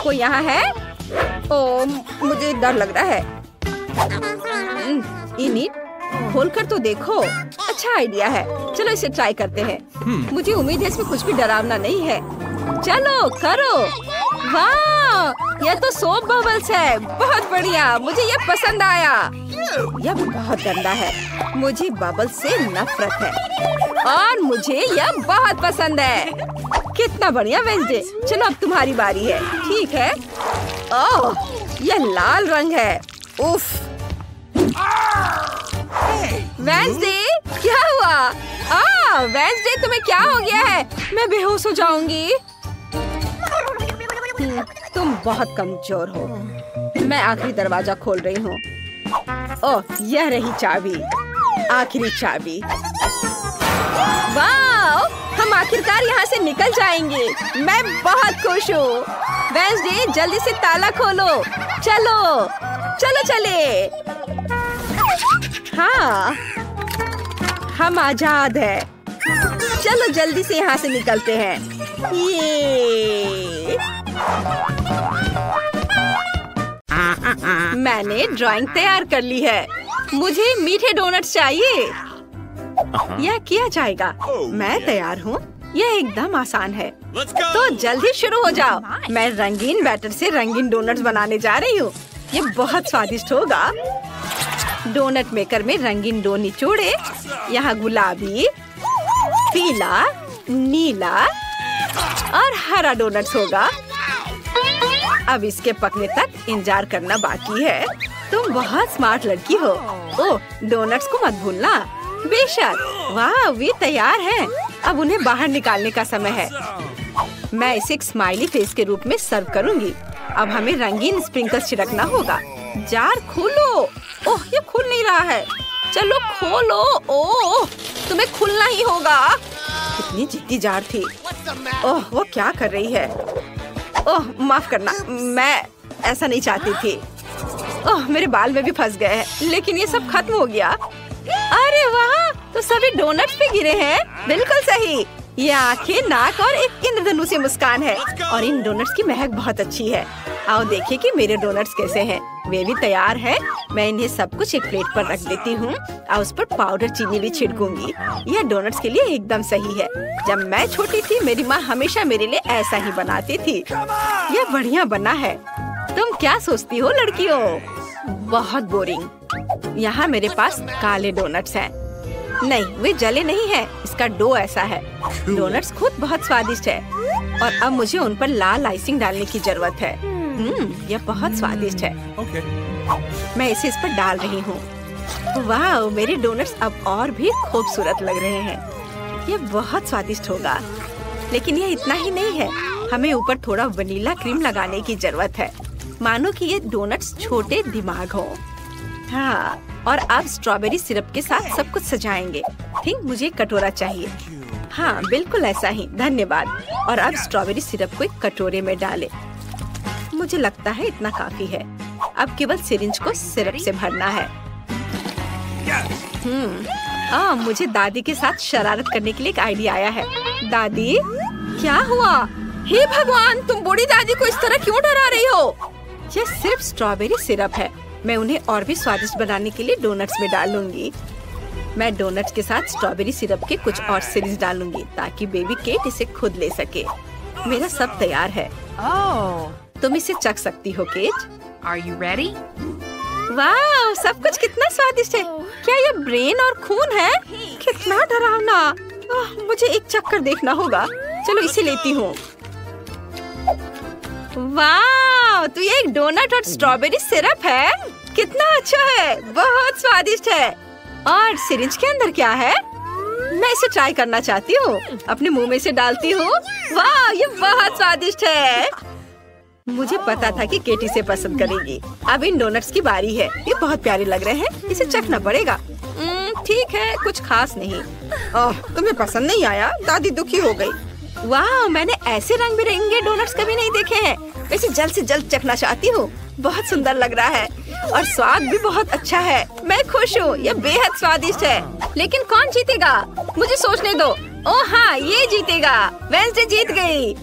कोई यहाँ है? ओह, मुझे डर लग रहा है। इनिट, खोलकर तो देखो। अच्छा आइडिया है, चलो इसे ट्राई करते हैं। मुझे उम्मीद है इसमें कुछ भी डरावना नहीं है। चलो करो। वाह, यह तो सोप बबल्स है। बहुत बढ़िया, मुझे यह पसंद आया। यह बहुत गंदा है। मुझे बबल्स से नफरत है और मुझे यह बहुत पसंद है। कितना बढ़िया वेडनेसडे। चलो अब तुम्हारी बारी है। ठीक है। ओह, यह लाल रंग है। उफ। वेडनेसडे, क्या हुआ? वेडनेसडे, तुम्हें क्या हो गया है? मैं बेहोश हो जाऊंगी। तुम बहुत कमजोर हो। मैं आखिरी दरवाजा खोल रही हूँ। ओह, यह रही चाबी। आखिरी चाबी। वाह, हम आखिरकार यहाँ से निकल जाएंगे। मैं बहुत खुश हूँ। वेडनेसडे, जल्दी से ताला खोलो। चलो चलो चले। हाँ, हम आजाद हैं। चलो जल्दी से यहाँ से निकलते हैं। ये मैंने ड्राइंग तैयार कर ली है। मुझे मीठे डोनट्स चाहिए। यह किया जाएगा। मैं तैयार हूँ। यह एकदम आसान है। तो जल्दी शुरू हो जाओ। मैं रंगीन बैटर से रंगीन डोनट्स बनाने जा रही हूँ। ये बहुत स्वादिष्ट होगा। डोनट मेकर में रंगीन डो निचोड़े। यहाँ गुलाबी, पीला, नीला और हरा डोनट्स होगा। अब इसके पकने तक इंतजार करना बाकी है। तुम बहुत स्मार्ट लड़की हो। ओह, डोनट्स को मत भूलना। बेशक। वाह, वे तैयार हैं। अब उन्हें बाहर निकालने का समय है। मैं इसे एक स्माइली फेस के रूप में सर्व करूंगी। अब हमें रंगीन स्प्रिंकल्स छिड़कना होगा। जार खोलो। ओह, ये खुल नहीं रहा है। चलो खोलो। ओह, तुम्हें खुलना ही होगा। कितनी जिद्दी जार थी। ओह, वो क्या कर रही है? ओह, माफ करना, मैं ऐसा नहीं चाहती थी। ओह, मेरे बाल में भी फंस गए हैं। लेकिन ये सब खत्म हो गया। अरे वाह, तो सभी डोनट्स पे गिरे हैं। बिल्कुल सही। ये आंखें, नाक और एक इंद्रधनुष सी मुस्कान है। और इन डोनट्स की महक बहुत अच्छी है। आओ देखिए कि मेरे डोनट्स कैसे हैं। वे भी तैयार हैं। मैं इन्हें सब कुछ एक प्लेट पर रख देती हूँ और उस पर पाउडर चीनी भी छिड़कूंगी। यह डोनट्स के लिए एकदम सही है। जब मैं छोटी थी, मेरी माँ हमेशा मेरे लिए ऐसा ही बनाती थी। यह बढ़िया बना है। तुम क्या सोचती हो लड़कियों? बहुत बोरिंग। यहाँ मेरे पास काले डोनट्स हैं। नहीं, वे जले नहीं हैं। इसका डो ऐसा है। डोनट्स खुद बहुत स्वादिष्ट है और अब मुझे उन पर लाल आइसिंग डालने की जरूरत है। यह बहुत स्वादिष्ट है। मैं इसे इस पर डाल रही हूँ। वाह, मेरे डोनट्स अब और भी खूबसूरत लग रहे हैं। यह बहुत स्वादिष्ट होगा। लेकिन यह इतना ही नहीं है। हमें ऊपर थोड़ा वनीला क्रीम लगाने की जरूरत है। मानो कि ये डोनट्स छोटे दिमाग हो। हाँ, और अब स्ट्रॉबेरी सिरप के साथ सब कुछ सजाएंगे। ठीक, मुझे कटोरा चाहिए। हाँ, बिल्कुल ऐसा ही। धन्यवाद। और अब स्ट्रॉबेरी सिरप को एक कटोरे में डालें। मुझे लगता है इतना काफी है। अब केवल सिरिंज को सिरप से भरना है। मुझे दादी के साथ शरारत करने के लिए एक आइडिया आया है। दादी, क्या हुआ? हे भगवान, तुम बूढ़ी दादी को इस तरह क्यों डरा रही हो? यह सिर्फ स्ट्रॉबेरी सिरप है। मैं उन्हें और भी स्वादिष्ट बनाने के लिए डोनट्स में डालूंगी। मैं डोनट्स के साथ स्ट्रॉबेरी सिरप के कुछ और सीरीज डालूंगी ताकि बेबी केट इसे खुद ले सके। मेरा सब तैयार है। तुम इसे चख सकती हो केट। Are you ready? वाह, सब कुछ कितना स्वादिष्ट है। क्या ये ब्रेन और खून है? कितना डरावना। मुझे एक चक्कर देखना होगा। चलो इसे लेती हूँ। वाह, तो ये एक डोनट और स्ट्रॉबेरी सिरप है। कितना अच्छा है, बहुत स्वादिष्ट है। और सिरिंज के अंदर क्या है? मैं इसे ट्राई करना चाहती हूँ। अपने मुंह में से डालती हूँ। वाह, ये बहुत स्वादिष्ट है। मुझे पता था कि केटी से पसंद करेगी। अब इन डोनट्स की बारी है। ये बहुत प्यारे लग रहे हैं, इसे चखना पड़ेगा। ठीक है, कुछ खास नहीं। तुम्हें पसंद नहीं आया? दादी दुखी हो गई। वाह, मैंने ऐसे रंग बिरंगे डोनट्स कभी नहीं देखे हैं। मैं इसे जल्द से जल्द चखना चाहती हूँ। बहुत सुंदर लग रहा है और स्वाद भी बहुत अच्छा है। मैं खुश हूँ, ये बेहद स्वादिष्ट है। लेकिन कौन जीतेगा? मुझे सोचने दो। ओह हाँ, ये जीतेगा। वेंसडे जीत गई।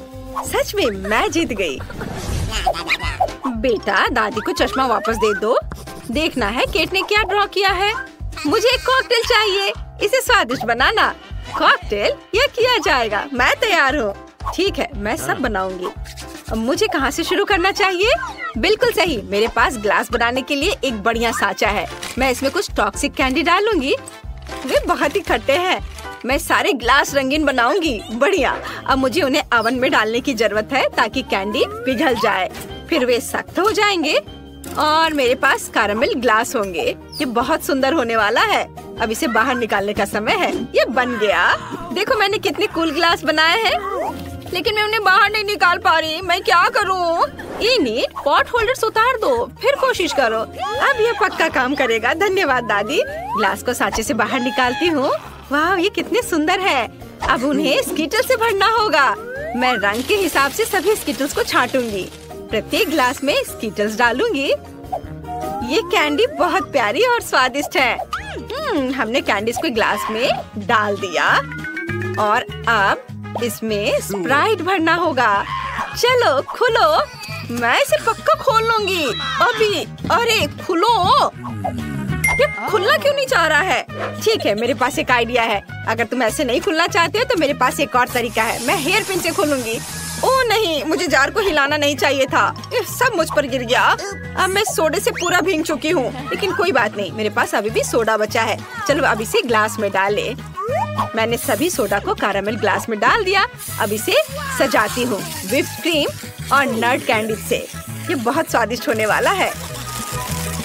सच में मैं जीत गई। बेटा, दादी को चश्मा वापस दे दो। देखना है केट ने क्या ड्रॉ किया है। मुझे एक कॉकटेल चाहिए, इसे स्वादिष्ट बनाना। कॉकटेल? ये किया जाएगा, मैं तैयार हूँ। ठीक है, मैं सब बनाऊंगी। अब मुझे कहाँ से शुरू करना चाहिए? बिल्कुल सही, मेरे पास ग्लास बनाने के लिए एक बढ़िया सांचा है। मैं इसमें कुछ टॉक्सिक कैंडी डालूंगी। वे बहुत ही खट्टे हैं। मैं सारे ग्लास रंगीन बनाऊंगी। बढ़िया। अब मुझे उन्हें ओवन में डालने की जरूरत है ताकि कैंडी पिघल जाए। फिर वे सख्त हो जाएंगे और मेरे पास कैरामल ग्लास होंगे। ये बहुत सुंदर होने वाला है। अब इसे बाहर निकालने का समय है। ये बन गया। देखो मैंने कितने कूल ग्लास बनाए हैं, लेकिन मैं उन्हें बाहर नहीं निकाल पा रही। मैं क्या करूं? इनिट, पॉट होल्डर्स उतार दो, फिर कोशिश करो। अब ये पक्का काम करेगा। धन्यवाद दादी। ग्लास को सांचे से बाहर निकालती हूँ। वाह, ये कितने सुंदर है। अब उन्हें स्कीटल से भरना होगा। मैं रंग के हिसाब से सभी स्कीटल्स को छांटूंगी। प्रत्येक ग्लास में स्कीटल्स डालूंगी। ये कैंडी बहुत प्यारी और स्वादिष्ट है। हमने कैंडीज को ग्लास में डाल दिया और अब इसमें स्प्राइट भरना होगा। चलो खुलो। मैं इसे पक्का खोल लूंगी अभी। अरे खुलो। ये खुलना क्यों नहीं चाह रहा है? ठीक है, मेरे पास एक आइडिया है। अगर तुम ऐसे नहीं खुलना चाहते हो तो मेरे पास एक और तरीका है। मैं हेयर पिन से खोलूंगी। ओह नहीं, मुझे जार को हिलाना नहीं चाहिए था। सब मुझ पर गिर गया। अब मैं सोडे से पूरा भीग चुकी हूँ, लेकिन कोई बात नहीं, मेरे पास अभी भी सोडा बचा है। चलो अब इसे ग्लास में डालें। मैंने सभी सोडा को कैरामल ग्लास में डाल दिया। अब इसे सजाती हूँ व्हिप्ड क्रीम और नट कैंडी से। ये बहुत स्वादिष्ट होने वाला है।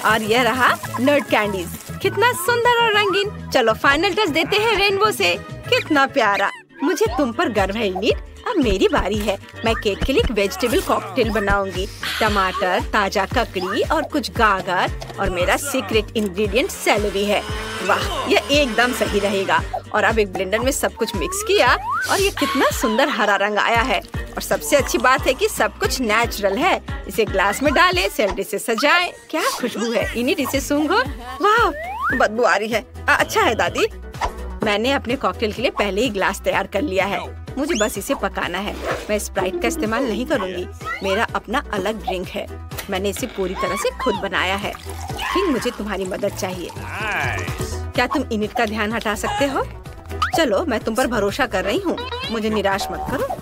और यह रहा नट कैंडीज। कितना सुंदर और रंगीन। चलो फाइनल टच देते हैं रेनबो से। कितना प्यारा। मुझे तुम पर गर्व है इनिट। अब मेरी बारी है। मैं केक के लिए एक वेजिटेबल कॉकटेल बनाऊंगी। टमाटर, ताजा ककड़ी और कुछ गाजर और मेरा सीक्रेट इंग्रेडिएंट सेलेरी है। वाह, ये एकदम सही रहेगा। और अब एक ब्लेंडर में सब कुछ मिक्स किया और ये कितना सुंदर हरा रंग आया है। और सबसे अच्छी बात है कि सब कुछ नेचुरल है। इसे ग्लास में डालें, सेलेरी से सजाएं। क्या खुशबू है इनिट, इसे सूंघो। वाह, बदबू आ रही है। अच्छा है दादी। मैंने अपने कॉकटेल के लिए पहले ही ग्लास तैयार कर लिया है। मुझे बस इसे पकाना है। मैं स्प्राइट का इस्तेमाल नहीं करूंगी। मेरा अपना अलग ड्रिंक है। मैंने इसे पूरी तरह से खुद बनाया है। फिर मुझे तुम्हारी मदद चाहिए। क्या तुम इनिट का ध्यान हटा सकते हो? चलो, मैं तुम पर भरोसा कर रही हूँ। मुझे निराश मत करो।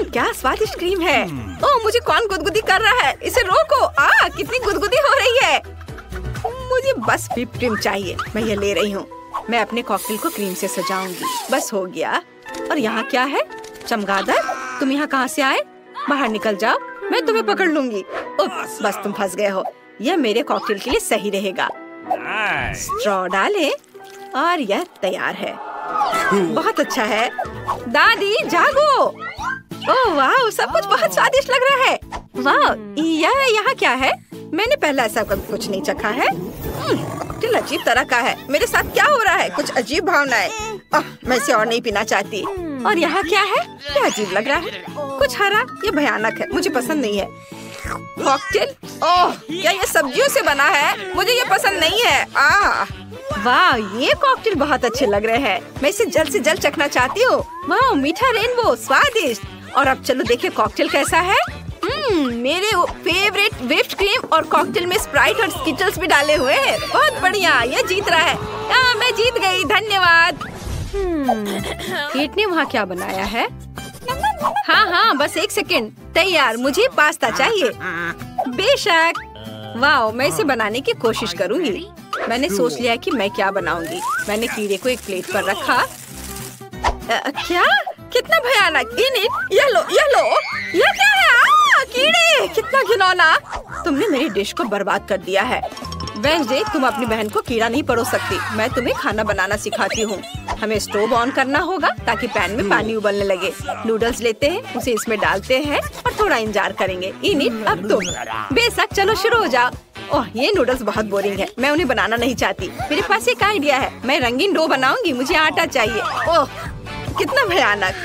क्या स्वादिष्ट क्रीम है। ओह, मुझे कौन गुदगुदी कर रहा है? इसे रोको। कितनी गुदगुदी हो रही है। मुझे बस व्हिप्ड क्रीम चाहिए। मैं ये ले रही हूँ। मैं अपने कॉकटेल को क्रीम से सजाऊंगी। बस हो गया। और यहाँ क्या है? चमगादड़, तुम यहाँ कहाँ से आए? बाहर निकल जाओ, मैं तुम्हें पकड़ लूंगी। बस तुम फंस गए हो। यह मेरे कॉकटेल के लिए सही रहेगा। स्ट्रॉ डालें और यह तैयार है। बहुत अच्छा है। दादी जागो। ओह वाह, सब कुछ बहुत स्वादिष्ट लग रहा है। वाह, यह यहाँ क्या है? मैंने पहले ऐसा कभी कुछ नहीं चखा है। कॉकटेल अजीब तरह का है। मेरे साथ क्या हो रहा है? कुछ अजीब भावनाएं। मैं इसे और नहीं पीना चाहती। और यहाँ क्या है? ये अजीब लग रहा है। कुछ हरा। ये भयानक है, मुझे पसंद नहीं है। कॉकटेल, ओह क्या ये सब्जियों से बना है? मुझे ये पसंद नहीं है। वाह, ये कॉकटेल बहुत अच्छे लग रहे हैं। मैं इसे जल्द से जल्द चखना चाहती हूँ। वाह, मीठा रेनबो, स्वादिष्ट। और अब चलो देखें कॉकटेल कैसा है। मेरे फेवरेट व्हिप्ड क्रीम और कॉकटेल में स्प्राइट और स्किटल्स भी डाले हुए हैं। बहुत बढ़िया, ये जीत रहा है। मैं जीत गई, धन्यवाद। केट ने वहाँ क्या बनाया है? हाँ, बस एक सेकंड। तैयार, मुझे पास्ता चाहिए। बेशक। वाओ, मैं इसे बनाने की कोशिश करूंगी। मैंने सोच लिया कि मैं क्या बनाऊंगी। मैंने कीड़े को एक प्लेट पर रखा। क्या? कितना भयानक! ये लो, ये क्या है? कीड़े! कितना घिनौना! तुमने मेरी डिश को बर्बाद कर दिया है। वेंसडे, तुम अपनी बहन को कीड़ा नहीं परोस सकती। मैं तुम्हें खाना बनाना सिखाती हूँ। हमें स्टोव ऑन करना होगा ताकि पैन में पानी उबलने लगे। नूडल्स लेते हैं, उसे इसमें डालते हैं और थोड़ा इंतजार करेंगे। इनिट, अब तुम। बेशक, चलो शुरू हो जाओ। ओह, ये नूडल्स बहुत बोरिंग है। मैं उन्हें बनाना नहीं चाहती। मेरे पास एक आइडिया है। मैं रंगीन डो बनाऊंगी। मुझे आटा चाहिए। ओह, कितना भयानक!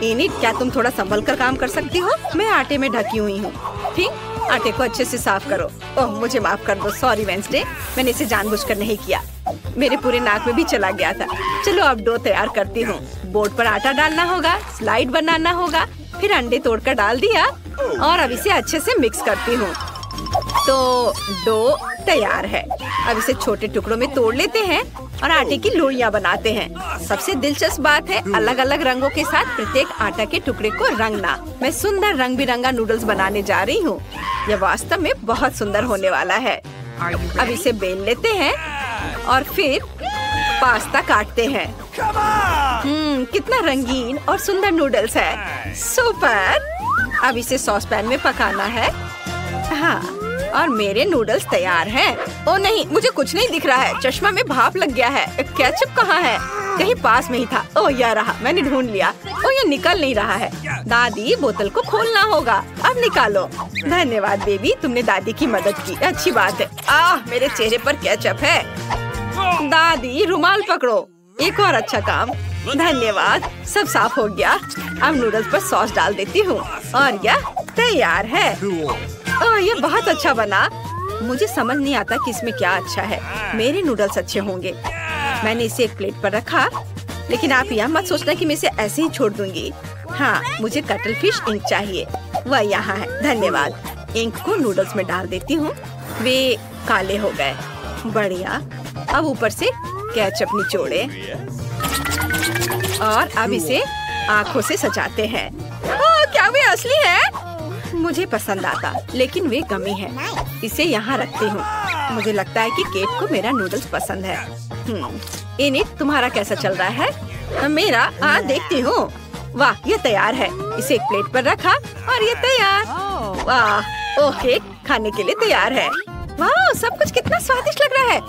इनिट, क्या तुम थोड़ा संभल कर काम कर सकती हो? मैं आटे में ढकी हुई हूँ। ठीक, आटे को अच्छे से साफ करो। ओह, मुझे माफ कर दो। सॉरी वेंसडे, मैंने इसे जानबूझकर नहीं किया। मेरे पूरे नाक में भी चला गया था। चलो अब डो तैयार करती हूँ। बोर्ड पर आटा डालना होगा, स्लाइड बनाना होगा, फिर अंडे तोड़कर डाल दिया और अब इसे अच्छे से मिक्स करती हूँ। तो डो तैयार है। अब इसे छोटे टुकड़ों में तोड़ लेते हैं और आटे की लोइयां बनाते हैं। सबसे दिलचस्प बात है अलग अलग रंगों के साथ प्रत्येक आटा के टुकड़े को रंगना। मैं सुंदर रंग बिरंगा नूडल्स बनाने जा रही हूँ। यह वास्तव में बहुत सुंदर होने वाला है। अब इसे बेल लेते हैं और फिर पास्ता काटते हैं। कितना रंगीन और सुंदर नूडल्स है। सुपर! अब इसे सॉस पैन में पकाना है। हाँ, और मेरे नूडल्स तैयार हैं। ओ नहीं, मुझे कुछ नहीं दिख रहा है। चश्मा में भाप लग गया है। केचप कहाँ है? कहीं पास में ही था। ओ, यह रहा, मैंने ढूंढ लिया। ओ, ये निकल नहीं रहा है। दादी, बोतल को खोलना होगा। अब निकालो। धन्यवाद बेबी, तुमने दादी की मदद की। अच्छी बात है। मेरे चेहरे पर केचप है। दादी, रुमाल पकड़ो। एक और अच्छा काम। धन्यवाद, सब साफ हो गया। अब नूडल्स पर सॉस डाल देती हूँ और यह तैयार है। ओह, ये बहुत अच्छा बना। मुझे समझ नहीं आता कि इसमें क्या अच्छा है। मेरे नूडल्स अच्छे होंगे। मैंने इसे एक प्लेट पर रखा, लेकिन आप यह मत सोचना कि मैं इसे ऐसे ही छोड़ दूंगी। हाँ, मुझे कटल फिश इंक चाहिए। वह यहाँ है। धन्यवाद। इंक को नूडल्स में डाल देती हूँ। वे काले हो गए। बढ़िया। अब ऊपर से केचप निचोड़े और अब इसे आँखों से सजाते हैं। क्या वे असली है? मुझे पसंद आता, लेकिन वे गमी है। इसे यहाँ रखती हूँ। मुझे लगता है कि केट को मेरा नूडल्स पसंद है। इनिट, तुम्हारा कैसा चल रहा है? मेरा देखती हूँ। वाह, ये तैयार है। इसे एक प्लेट पर रखा और ये तैयार। वाह, ओह, केक खाने के लिए तैयार है। वाह, सब कुछ कितना स्वादिष्ट लग रहा है।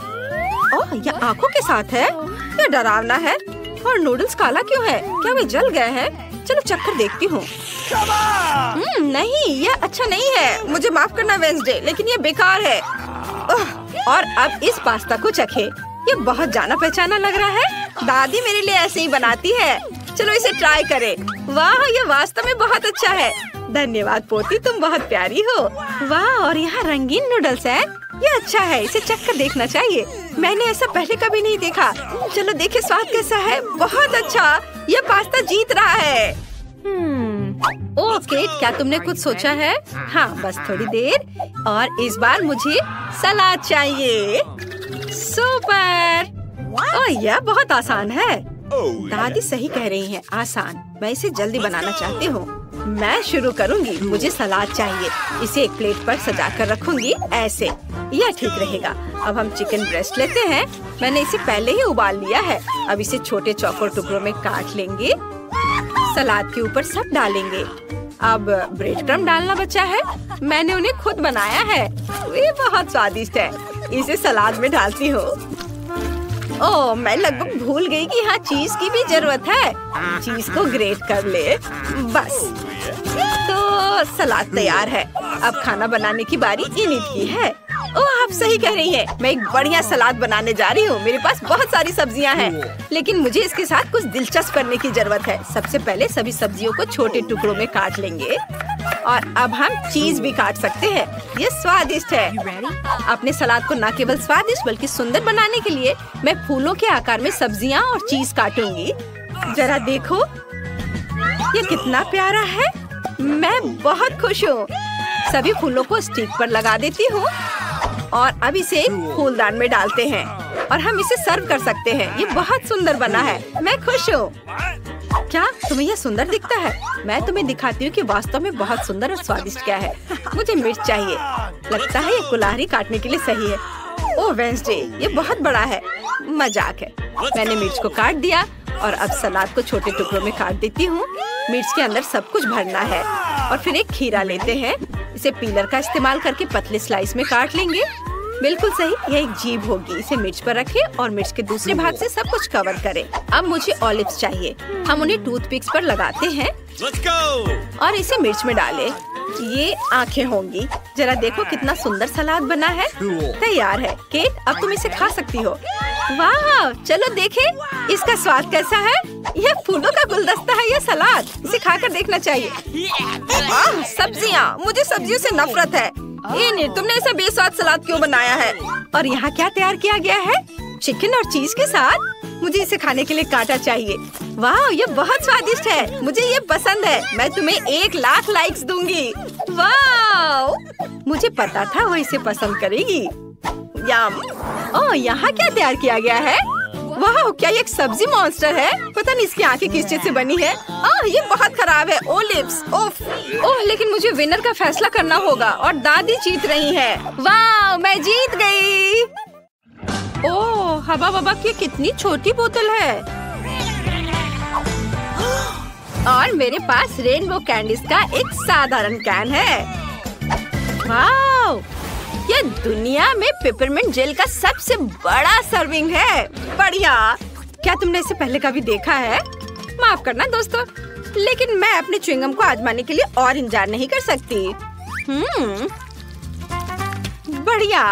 ओह, यह आँखों के साथ है। यह डरावना है। और नूडल्स काला क्यों है? क्या वे जल गए हैं? चलो चक्कर देखती हूँ। नहीं, यह अच्छा नहीं है। मुझे माफ करना वेंसडे, लेकिन ये बेकार है। और अब इस पास्ता को चखे। ये बहुत जाना पहचाना लग रहा है। दादी मेरे लिए ऐसे ही बनाती है। चलो इसे ट्राई करें। वाह, ये वास्तव में बहुत अच्छा है। धन्यवाद पोती, तुम बहुत प्यारी हो। वाह, और यहाँ रंगीन नूडल्स है। ये अच्छा है, इसे चखकर देखना चाहिए। मैंने ऐसा पहले कभी नहीं देखा। चलो देखे स्वाद कैसा है। बहुत अच्छा, ये पास्ता जीत रहा है। ओह केट, क्या तुमने कुछ सोचा है? हाँ, बस थोड़ी देर। और इस बार मुझे सलाद चाहिए। सुपर! ओह, यह बहुत आसान है। दादी सही कह रही हैं, आसान। मैं इसे जल्दी बनाना चाहती हूँ। मैं शुरू करूँगी। मुझे सलाद चाहिए। इसे एक प्लेट पर सजा कर रखूंगी ऐसे। यह ठीक रहेगा। अब हम चिकन ब्रेस्ट लेते हैं। मैंने इसे पहले ही उबाल लिया है। अब इसे छोटे चौकोर टुकड़ों में काट लेंगे। सलाद के ऊपर सब डालेंगे। अब ब्रेड क्रम्ब डालना बचा है। मैंने उन्हें खुद बनाया है। वे बहुत स्वादिष्ट है। इसे सलाद में डालती हूँ। ओह, मैं लगभग भूल गई कि यहाँ चीज की भी जरूरत है। चीज को ग्रेट कर ले। बस, तो सलाद तैयार है। अब खाना बनाने की बारी इनिट की है। ओह, आप सही कह रही हैं। मैं एक बढ़िया सलाद बनाने जा रही हूँ। मेरे पास बहुत सारी सब्जियाँ हैं, लेकिन मुझे इसके साथ कुछ दिलचस्प करने की जरूरत है। सबसे पहले सभी सब्जियों को छोटे टुकड़ों में काट लेंगे और अब हम चीज भी काट सकते हैं। ये स्वादिष्ट है। अपने सलाद को न केवल स्वादिष्ट बल्कि सुंदर बनाने के लिए मैं फूलों के आकार में सब्जियाँ और चीज काटूंगी। जरा देखो, ये कितना प्यारा है। मैं बहुत खुश हूँ। सभी फूलों को स्टिक पर लगा देती हूँ और अब इसे फूलदान में डालते हैं और हम इसे सर्व कर सकते हैं। ये बहुत सुंदर बना है। मैं खुश हूँ। क्या तुम्हें यह सुंदर दिखता है? मैं तुम्हें दिखाती हूँ कि वास्तव में बहुत सुंदर और स्वादिष्ट क्या है। मुझे मिर्च चाहिए। लगता है ये कुल्हाड़ी काटने के लिए सही है। ओह वेंसडे, ये बहुत बड़ा है। मजाक है। मैंने मिर्च को काट दिया और अब सलाद को छोटे टुकड़ों में काट देती हूँ। मिर्च के अंदर सब कुछ भरना है और फिर एक खीरा लेते हैं। इसे पीलर का इस्तेमाल करके पतले स्लाइस में काट लेंगे। बिल्कुल सही, यह एक जीभ होगी। इसे मिर्च पर रखें और मिर्च के दूसरे भाग से सब कुछ कवर करें। अब मुझे ऑलिव्स चाहिए। हम उन्हें टूथपिक्स पर लगाते हैं और इसे मिर्च में डालें। ये आंखें होंगी। जरा देखो कितना सुंदर सलाद बना है। तैयार है। केट, अब तुम इसे खा सकती हो। वाह, चलो देखें इसका स्वाद कैसा है। यह फूलों का गुलदस्ता है। यह सलाद, इसे खाकर देखना चाहिए। सब्जियाँ, मुझे सब्जियों से नफरत है। तुमने ऐसा बेस्वाद सलाद क्यों बनाया है? और यहाँ क्या तैयार किया गया है? चिकन और चीज के साथ। मुझे इसे खाने के लिए कांटा चाहिए। वाह, ये बहुत स्वादिष्ट है। मुझे ये पसंद है। मैं तुम्हें 1,00,000 लाइक्स दूंगी। वाह, मुझे पता था वो इसे पसंद करेगी। यम। ओह, यहाँ क्या तैयार किया गया है? वाह, क्या ये एक सब्जी मॉन्स्टर है? पता नहीं इसकी आंखें किस चीज से बनी है। ये बहुत खराब है। ओलिव्स, ओह, लेकिन मुझे विनर का फैसला करना होगा और दादी जीत रही है। वाह, मैं जीत गई। ओह, हवा बाबा की कितनी छोटी बोतल है। और मेरे पास रेनबो कैंडीज का एक साधारण कैन है। वाह, ये दुनिया में पेपरमिंट जेल का सबसे बड़ा सर्विंग है। बढ़िया। क्या तुमने इसे पहले कभी देखा है? माफ करना दोस्तों, लेकिन मैं अपने च्युइंगम को आजमाने के लिए और इंतजार नहीं कर सकती। बढ़िया।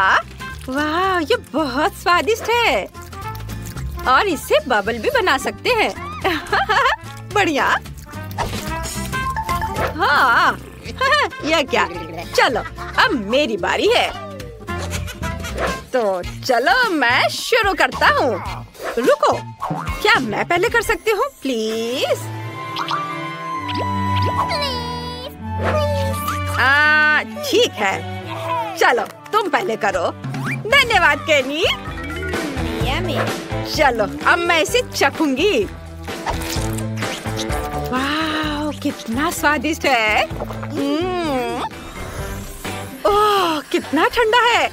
वाह, ये बहुत स्वादिष्ट है और इससे बबल भी बना सकते हैं। बढ़िया। हाँ, यह क्या? चलो, अब मेरी बारी है। तो चलो मैं शुरू करता हूँ। रुको, क्या मैं पहले कर सकती हूँ? प्लीज। ठीक है, चलो तुम पहले करो। धन्यवाद केनी। चलो अब मैं इसे चखूंगी। वाह, कितना स्वादिष्ट है। ओह, कितना ठंडा है।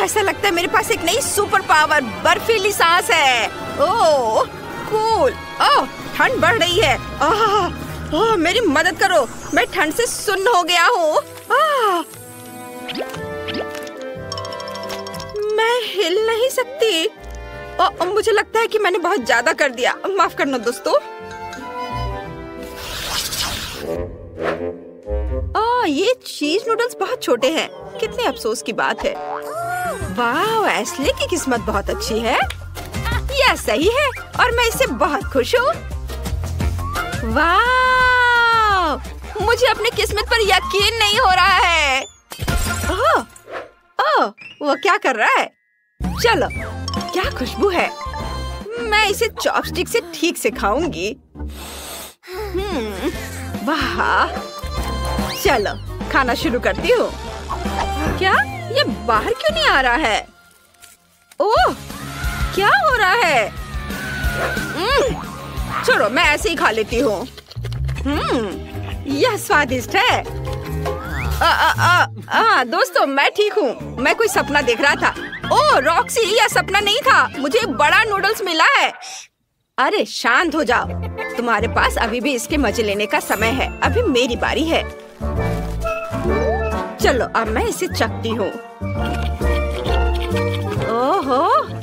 ऐसा लगता है मेरे पास एक नई सुपर पावर बर्फीली सांस है। ओह कूल। ओह, ठंड बढ़ रही है। ओह, मेरी मदद करो, मैं ठंड से सुन्न हो गया हूँ। मैं हिल नहीं सकती। मुझे लगता है कि मैंने बहुत ज्यादा कर दिया। माफ करना दोस्तों। ये चीज नूडल्स बहुत छोटे हैं। कितने अफसोस की बात है। वाह, एस्ले की किस्मत बहुत अच्छी है। यह सही है और मैं इससे बहुत खुश हूँ। वाह, मुझे अपनी किस्मत पर यकीन नहीं हो रहा है। वो क्या कर रहा है? चलो, क्या खुशबू है। मैं इसे चॉपस्टिक से ठीक से खाऊंगी। वाह, चलो खाना शुरू करती हूँ। क्या ये बाहर क्यों नहीं आ रहा है? ओह, क्या हो रहा है? छोड़ो, मैं ऐसे ही खा लेती हूँ। यह स्वादिष्ट है। दोस्तों, मैं ठीक हूँ। मैं कोई सपना देख रहा था। ओह रॉक्सी, यह सपना नहीं था। मुझे एक बड़ा नूडल्स मिला है। अरे शांत हो जाओ। तुम्हारे पास अभी भी इसके मजे लेने का समय है। अभी मेरी बारी है। चलो अब मैं इसे चखती हूँ। ओहो,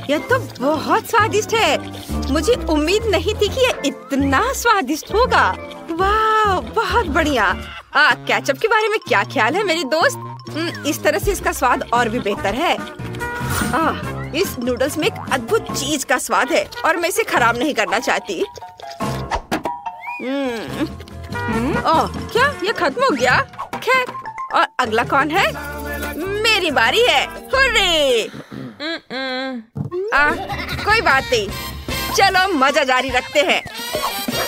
यह तो बहुत स्वादिष्ट है। मुझे उम्मीद नहीं थी कि यह इतना स्वादिष्ट होगा। वाह, बहुत बढ़िया। केचप के बारे में क्या ख्याल है मेरी दोस्त? इस तरह से इसका स्वाद और भी बेहतर है। इस नूडल्स में एक अद्भुत चीज का स्वाद है और मैं इसे खराब नहीं करना चाहती। क्या ये खत्म हो गया? खैर, और अगला कौन है? मेरी बारी है। हुर्रे! कोई बात नहीं, चलो मजा जारी रखते हैं।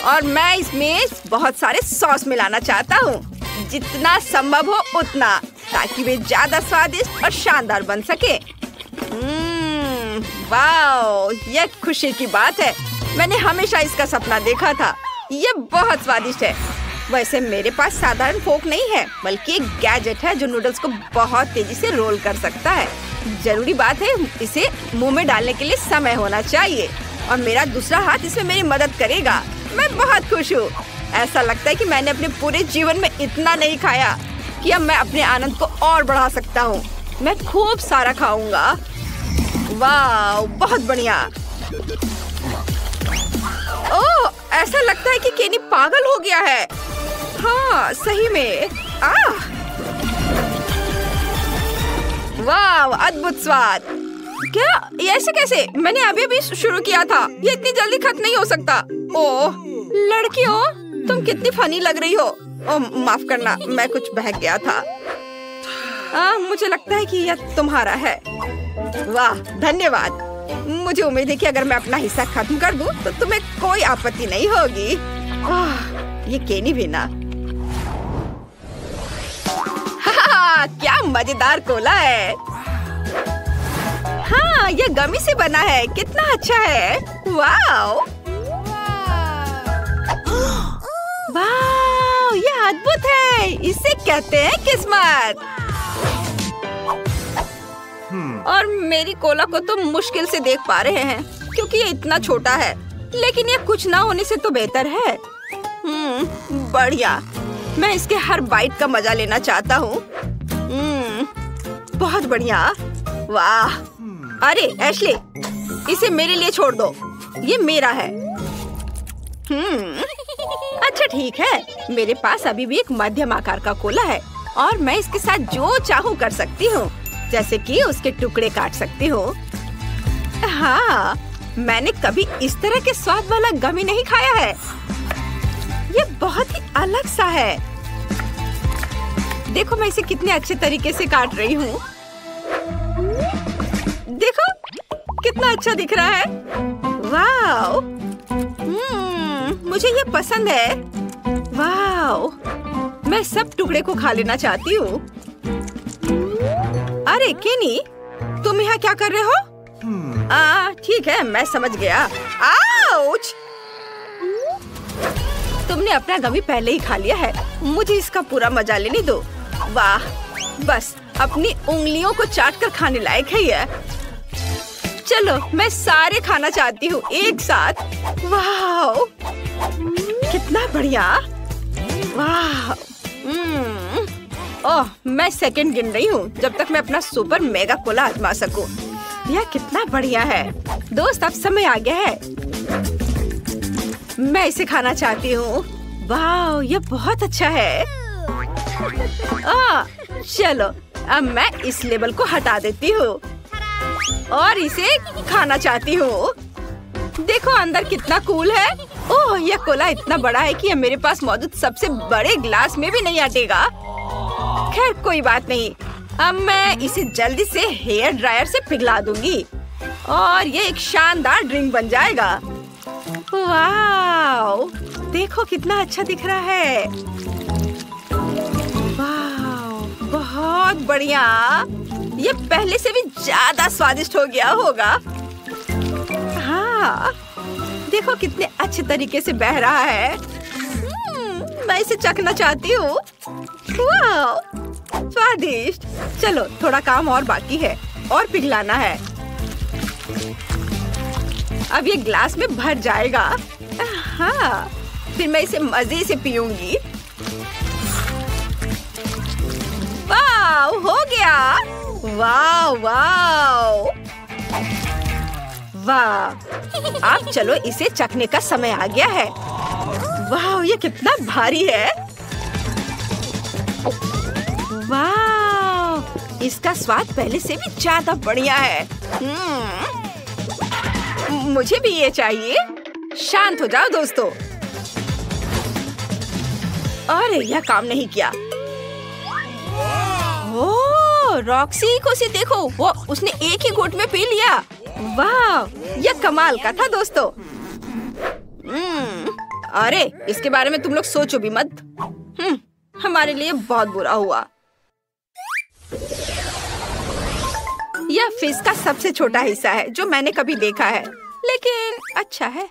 और मैं इसमें बहुत सारे सॉस मिलाना चाहता हूँ, जितना संभव हो उतना, ताकि वे ज्यादा स्वादिष्ट और शानदार बन सके। वाह, यह खुशी की बात है। मैंने हमेशा इसका सपना देखा था ये बहुत स्वादिष्ट है। वैसे मेरे पास साधारण फोक नहीं है, बल्कि एक गैजेट है जो नूडल्स को बहुत तेजी से रोल कर सकता है। जरूरी बात है इसे मुंह में डालने के लिए समय होना चाहिए और मेरा दूसरा हाथ इसमें मेरी मदद करेगा। मैं बहुत खुश हूँ। ऐसा लगता है कि मैंने अपने पूरे जीवन में इतना नहीं खाया कि अब मैं अपने आनंद को और बढ़ा सकता हूँ। मैं खूब सारा खाऊंगा। वाह, बहुत बढ़िया। ओह, ऐसा लगता है कि केनी पागल हो गया है। हाँ, सही में। वाह, अद्भुत स्वाद। क्या ये ऐसे कैसे? मैंने अभी शुरू किया था। ये इतनी जल्दी खत्म नहीं हो सकता। ओह लड़कियों, तुम कितनी फनी लग रही हो। ओह माफ करना, मैं कुछ बहक गया था। मुझे लगता है कि यह तुम्हारा है। वाह, धन्यवाद। मुझे उम्मीद है कि अगर मैं अपना हिस्सा खत्म कर दूं, तो तुम्हें कोई आपत्ति नहीं होगी। ये केनी भी ना। क्या मजेदार कोला है। हाँ, ये गमी से बना है। कितना अच्छा है। वाओ, वाओ, ये अद्भुत है। इसे कहते हैं किस्मत। और मेरी कोला को तो मुश्किल से देख पा रहे हैं क्योंकि ये इतना छोटा है, लेकिन ये कुछ ना होने से तो बेहतर है। बढ़िया। मैं इसके हर बाइट का मजा लेना चाहता हूँ। बहुत बढ़िया। वाह। अरे एशली, इसे मेरे लिए छोड़ दो। ये मेरा है। अच्छा ठीक है। मेरे पास अभी भी एक मध्यम आकार का कोला है और मैं इसके साथ जो चाहूँ कर सकती हूँ, जैसे कि उसके टुकड़े काट सकती हूँ। हाँ, मैंने कभी इस तरह के स्वाद वाला गमी नहीं खाया है। ये बहुत ही अलग सा है। देखो मैं इसे कितने अच्छे तरीके से काट रही हूँ। देखो कितना अच्छा दिख रहा है। वाओ, मुझे ये पसंद है। वाओ, मैं सब टुकड़े को खा लेना चाहती हूँ। अरे केनी, तुम यहाँ क्या कर रहे हो? ठीक है, मैं समझ गया। आउच! तुमने अपना गमी पहले ही खा लिया है। मुझे इसका पूरा मजा लेने दो। वाह, बस अपनी उंगलियों को चाट कर खाने लायक है ये। चलो, मैं सारे खाना चाहती हूँ एक साथ। वाह, कितना बढ़िया। वाह। ओह, मैं सेकंड गिन रही हूँ जब तक मैं अपना सुपर मेगा कोला आजमा सकूं। यह कितना बढ़िया है। दोस्त, अब समय आ गया है। मैं इसे खाना चाहती हूँ। वाह, यह बहुत अच्छा है। चलो, अब मैं इस लेबल को हटा देती हूँ और इसे खाना चाहती हूँ। देखो अंदर कितना कूल है। ओह, यह कोला इतना बड़ा है कि यह मेरे पास मौजूद सबसे बड़े ग्लास में भी नहीं अटेगा। खैर कोई बात नहीं, अब मैं इसे जल्दी से हेयर ड्रायर से पिघला दूंगी और ये एक शानदार ड्रिंक बन जाएगा। वाओ, देखो कितना अच्छा दिख रहा है। वाओ, बहुत बढ़िया। ये पहले से भी ज्यादा स्वादिष्ट हो गया होगा। हाँ, देखो कितने अच्छे तरीके से बह रहा है। मैं इसे चखना चाहती हूँ। वाओ, स्वादिष्ट। चलो, थोड़ा काम और बाकी है और पिघलाना है। अब ये ग्लास में भर जाएगा। हाँ, फिर मैं इसे मजे से पीऊंगी। वाह, हो गया। वाह वाह वाह। अब चलो, इसे चखने का समय आ गया है। वाह, ये कितना भारी है। वाह, इसका स्वाद पहले से भी ज्यादा बढ़िया है। मुझे भी ये चाहिए। शांत हो जाओ दोस्तों। अरे, यह काम नहीं किया। ओह, रॉक्सी को सी देखो, वो उसने एक ही घूंट में पी लिया। वाह, यह कमाल का था दोस्तों। अरे, इसके बारे में तुम लोग सोचो भी मत। हमारे लिए बहुत बुरा हुआ। यह फिश का सबसे छोटा हिस्सा है जो मैंने कभी देखा है, लेकिन अच्छा है।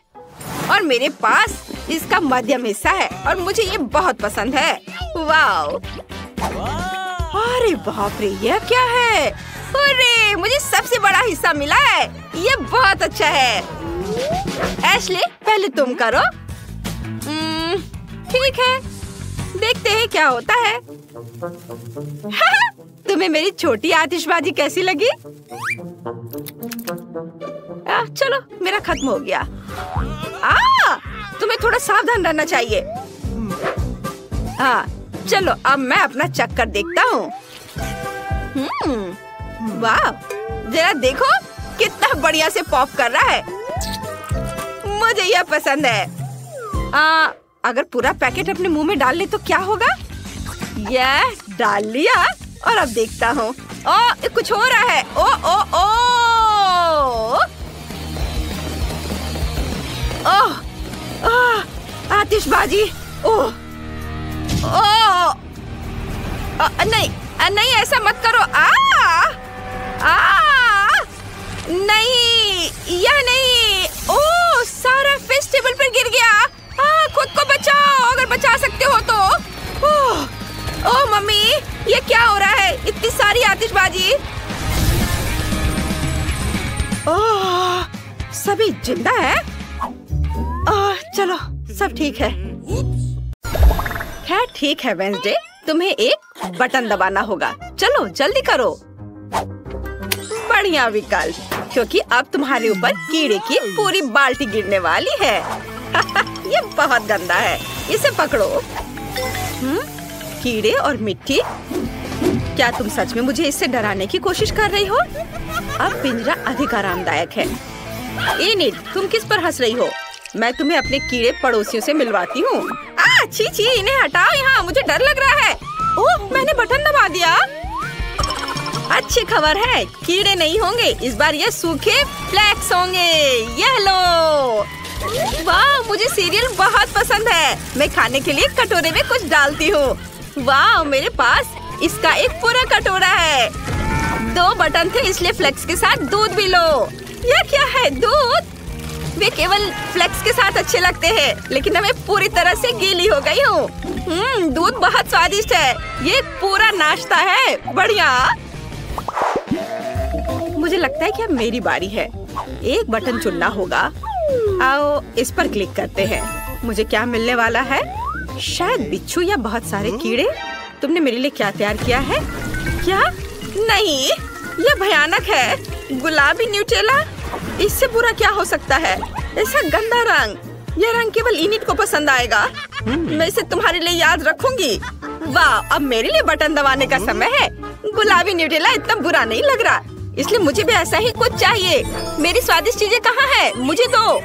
और मेरे पास इसका मध्यम हिस्सा है और मुझे ये बहुत पसंद है। वाओ! अरे बाप रे, ये क्या है? अरे मुझे सबसे बड़ा हिस्सा मिला है, ये बहुत अच्छा है। एशली, पहले तुम करो। ठीक है, देखते हैं क्या होता है। तुम्हें मेरी छोटी आतिशबाजी कैसी लगी? चलो, मेरा खत्म हो गया। तुम्हें थोड़ा सावधान रहना चाहिए। हाँ, चलो अब मैं अपना चक्कर देखता हूँ। वाह, जरा देखो कितना बढ़िया से पॉप कर रहा है। मुझे यह पसंद है। अगर पूरा पैकेट अपने मुंह में डाल ले तो क्या होगा? यह डाल लिया और अब देखता हूँ। कुछ हो रहा है। आतिशबाजी। नहीं, ऐसा मत करो। नहीं, यह नहीं। सारा फिश टेबल पर गिर गया। खुद को बचाओ अगर बचा सकते हो तो। मम्मी, ये क्या हो रहा है? इतनी सारी आतिशबाजी। सभी जिंदा है? चलो, सब ठीक है। खैर ठीक है वेंसडे, तुम्हें एक बटन दबाना होगा। चलो जल्दी करो। बढ़िया विकल्प, क्योंकि अब तुम्हारे ऊपर कीड़े की पूरी बाल्टी गिरने वाली है। ये बहुत गंदा है, इसे पकड़ो। कीड़े और मिट्टी। क्या तुम सच में मुझे इससे डराने की कोशिश कर रही हो? अब पिंजरा अधिक आरामदायक है। इनिट, तुम किस पर हंस रही हो? मैं तुम्हें अपने कीड़े पड़ोसियों से मिलवाती हूँ। छी, इन्हें हटाओ यहाँ, मुझे डर लग रहा है। मैंने बटन दबा दिया। अच्छी खबर है, कीड़े नहीं होंगे इस बार, ये सूखे फ्लेक्स होंगे। ये लो। वाह, मुझे सीरियल बहुत पसंद है। मैं खाने के लिए कटोरे में कुछ डालती हूँ। वाह, मेरे पास इसका एक पूरा कटोरा है। 2 बटन थे, इसलिए फ्लेक्स के साथ दूध भी लो। यह क्या है? दूध? वे केवल फ्लेक्स के साथ अच्छे लगते हैं, लेकिन मैं पूरी तरह से गीली हो गई हूँ। दूध बहुत स्वादिष्ट है। ये पूरा नाश्ता है। बढ़िया। मुझे लगता है कि अब मेरी बारी है। एक बटन चुनना होगा। आओ, इस पर क्लिक करते हैं। मुझे क्या मिलने वाला है? शायद बिच्छू या बहुत सारे कीड़े। तुमने मेरे लिए क्या तैयार किया है? क्या? नहीं, यह भयानक है। गुलाबी न्यूटेला, इससे बुरा क्या हो सकता है? ऐसा गंदा रंग। यह रंग केवल इनिट को पसंद आएगा। मैं इसे तुम्हारे लिए याद रखूंगी। वाह, अब मेरे लिए बटन दबाने का समय है। गुलाबी न्यूटेला इतना बुरा नहीं लग रहा, इसलिए मुझे भी ऐसा ही कुछ चाहिए। मेरी स्वादिष्ट चीजें कहाँ हैं? मुझे दो।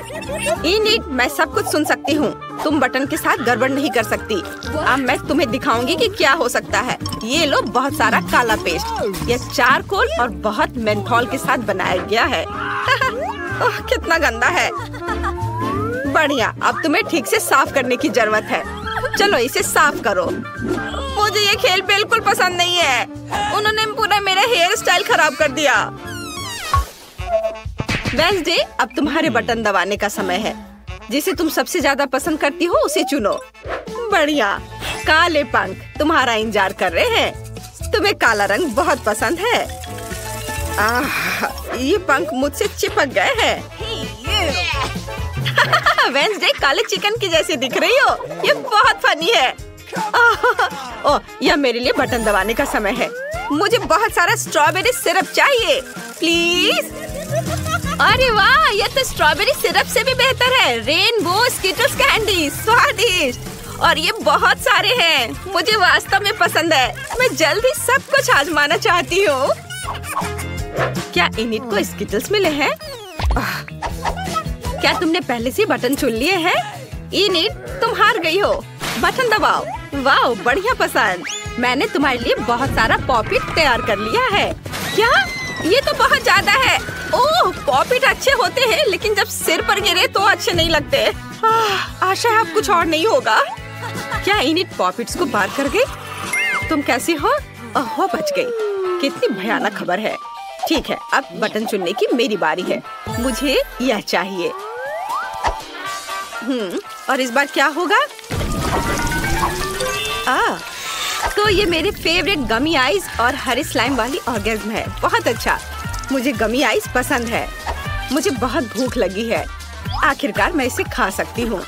इनिट, मैं सब कुछ सुन सकती हूँ। तुम बटन के साथ गड़बड़ नहीं कर सकती। अब मैं तुम्हें दिखाऊंगी कि क्या हो सकता है। ये लो, बहुत सारा काला पेस्ट। यह चारकोल और बहुत मेंथोल के साथ बनाया गया है। कितना गंदा है। बढ़िया, अब तुम्हें ठीक से साफ करने की जरूरत है। चलो इसे साफ करो। मुझे ये खेल बिल्कुल पसंद नहीं है। उन्होंने पूरा मेरा हेयर स्टाइल खराब कर दिया। वेंसडे, अब तुम्हारे बटन दबाने का समय है। जिसे तुम सबसे ज्यादा पसंद करती हो उसे चुनो। बढ़िया। काले पंख तुम्हारा इंतजार कर रहे हैं। तुम्हें काला रंग बहुत पसंद है। ये पंख मुझसे चिपक गए हैं। वेंसडे, काले चिकन की जैसी दिख रही हो। ये बहुत फनी है। यह मेरे लिए बटन दबाने का समय है। मुझे बहुत सारा स्ट्रॉबेरी सिरप चाहिए, प्लीज। अरे वाह, यह तो स्ट्रॉबेरी सिरप से भी बेहतर है। रेनबो स्किटल्स कैंडी, स्वादिष्ट। और ये बहुत सारे हैं। मुझे वास्तव में पसंद है। मैं जल्दी सब कुछ आजमाना चाहती हूँ। क्या इनिट को स्किटल्स मिले हैं? क्या तुमने पहले से बटन चुन लिए हैं? इनिट, तुम हार गई हो। बटन दबाओ। वाह, बढ़िया पसंद। मैंने तुम्हारे लिए बहुत सारा पॉपिट तैयार कर लिया है। क्या? ये तो बहुत ज्यादा है। ओह, पॉपिट अच्छे होते हैं, लेकिन जब सिर पर गिरे तो अच्छे नहीं लगते। आशा है अब कुछ और नहीं होगा। क्या इनिट पॉपिट्स को पार कर गई? तुम कैसी हो? ओह, बच गई। कितनी भयानक खबर है। ठीक है, अब बटन चुनने की मेरी बारी है। मुझे यह चाहिए। और इस बार क्या होगा? तो ये मेरे फेवरेट गमी आइस और हरे स्लाइम वाली ऑर्गेज्म है। बहुत अच्छा, मुझे गमी आइस पसंद है। मुझे बहुत भूख लगी है। आखिरकार मैं इसे खा सकती हूँ।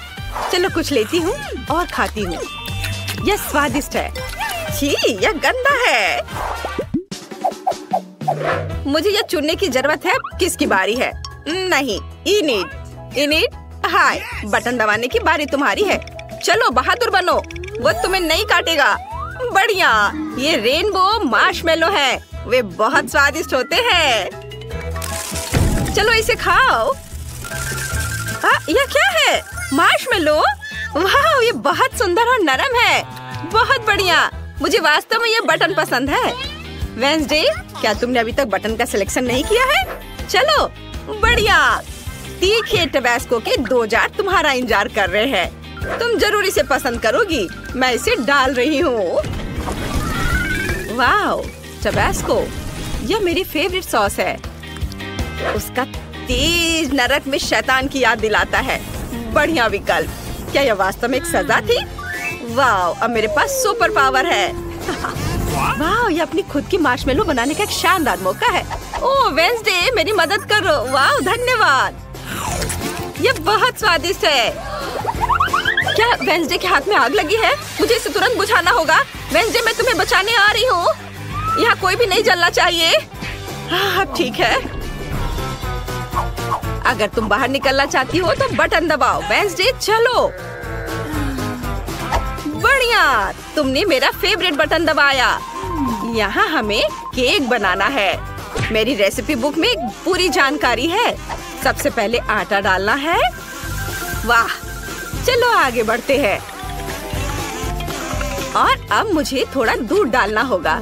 चलो कुछ लेती हूँ और खाती हूँ। यह स्वादिष्ट है। छी, यह गंदा है। मुझे यह चुनने की जरूरत है किसकी बारी है। नहीं, इनिट, हाय, बटन दबाने की बारी तुम्हारी है। चलो बहादुर बनो, वो तुम्हें नहीं काटेगा। बढ़िया, ये रेनबो मार्शमेलो है। वे बहुत स्वादिष्ट होते हैं। चलो इसे खाओ। यह क्या है? मार्शमेलो? वाह, ये बहुत सुंदर और नरम है। बहुत बढ़िया, मुझे वास्तव में ये बटन पसंद है। वेंसडे, क्या तुमने अभी तक बटन का सिलेक्शन नहीं किया है? चलो, बढ़िया। तीखे टबैस्को के 2 जार तुम्हारा इंतजार कर रहे हैं। तुम जरूर इसे पसंद करोगी। मैं इसे डाल रही हूँ। वाह, टबैस्को, यह मेरी फेवरेट सॉस है। उसका तेज नरक में शैतान की याद दिलाता है। बढ़िया विकल्प। क्या यह वास्तव में एक सजा थी? वाह, अब मेरे पास सुपर पावर है। वाह, ये अपनी खुद की मार्शमेलो बनाने का एक शानदार मौका है। ओह वेंसडे, मेरी मदद करो। वाह, धन्यवाद। ये बहुत स्वादिष्ट है। क्या वेंसडे के हाथ में आग लगी है? मुझे इसे तुरंत बुझाना होगा। वेंसडे, मैं तुम्हें बचाने आ रही हूँ। यहाँ कोई भी नहीं जलना चाहिए। अब ठीक है। अगर तुम बाहर निकलना चाहती हो तो बटन दबाओ। वेंसडे, चलो। बढ़िया, तुमने मेरा फेवरेट बटन दबाया। यहाँ हमें केक बनाना है। मेरी रेसिपी बुक में पूरी जानकारी है। सबसे पहले आटा डालना है। वाह, चलो आगे बढ़ते हैं। और अब मुझे थोड़ा दूध डालना होगा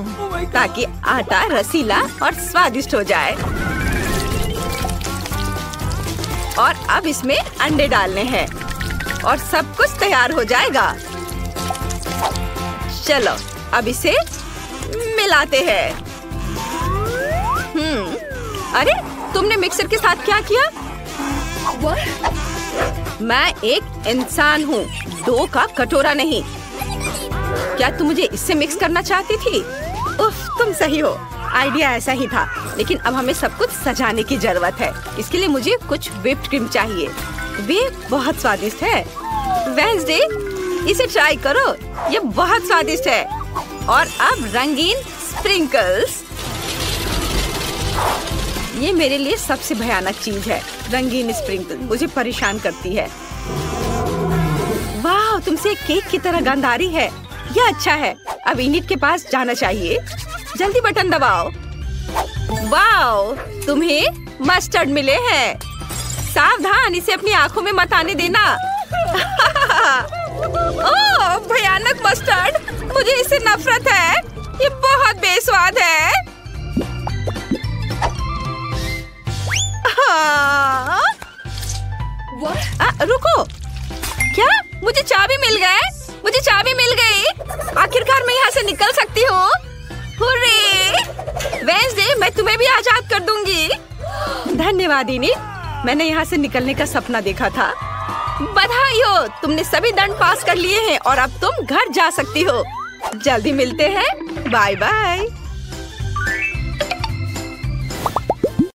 ताकि आटा रसीला और स्वादिष्ट हो जाए। और अब इसमें अंडे डालने हैं और सब कुछ तैयार हो जाएगा। चलो अब इसे मिलाते हैं। अरे, तुमने मिक्सर के साथ क्या किया? मैं एक इंसान हूँ, डो का कटोरा नहीं। क्या तुम मुझे इससे मिक्स करना चाहती थी? उफ, तुम सही हो। आइडिया ऐसा ही था, लेकिन अब हमें सब कुछ सजाने की जरूरत है। इसके लिए मुझे कुछ व्हिप्ड क्रीम चाहिए। वे बहुत स्वादिष्ट है। वेंसडे, इसे ट्राई करो, ये बहुत स्वादिष्ट है। और अब रंगीन स्प्रिंकल्स। ये मेरे लिए सबसे भयानक चीज है। रंगीन स्प्रिंकल मुझे परेशान करती है। वाह, तुमसे केक की तरह गंध आ रही है। यह अच्छा है। अब इनिट के पास जाना चाहिए। जल्दी बटन दबाओ। वाह, तुम्हें मस्टर्ड मिले हैं। सावधान, इसे अपनी आंखों में मत आने देना। ओह, भयानक मस्टर्ड, मुझे इससे नफरत है। ये बहुत बेस्वाद है। रुको, क्या मुझे चाबी मिल गए? मुझे चाबी मिल गई। आखिरकार मैं यहाँ से निकल सकती हूँ। हुर्रे! वेंसडे, मैं तुम्हें भी आजाद कर दूंगी। धन्यवाद इनिट, मैंने यहाँ से निकलने का सपना देखा था। बधाई हो, तुमने सभी दंड पास कर लिए हैं और अब तुम घर जा सकती हो। जल्दी मिलते हैं। Bye bye.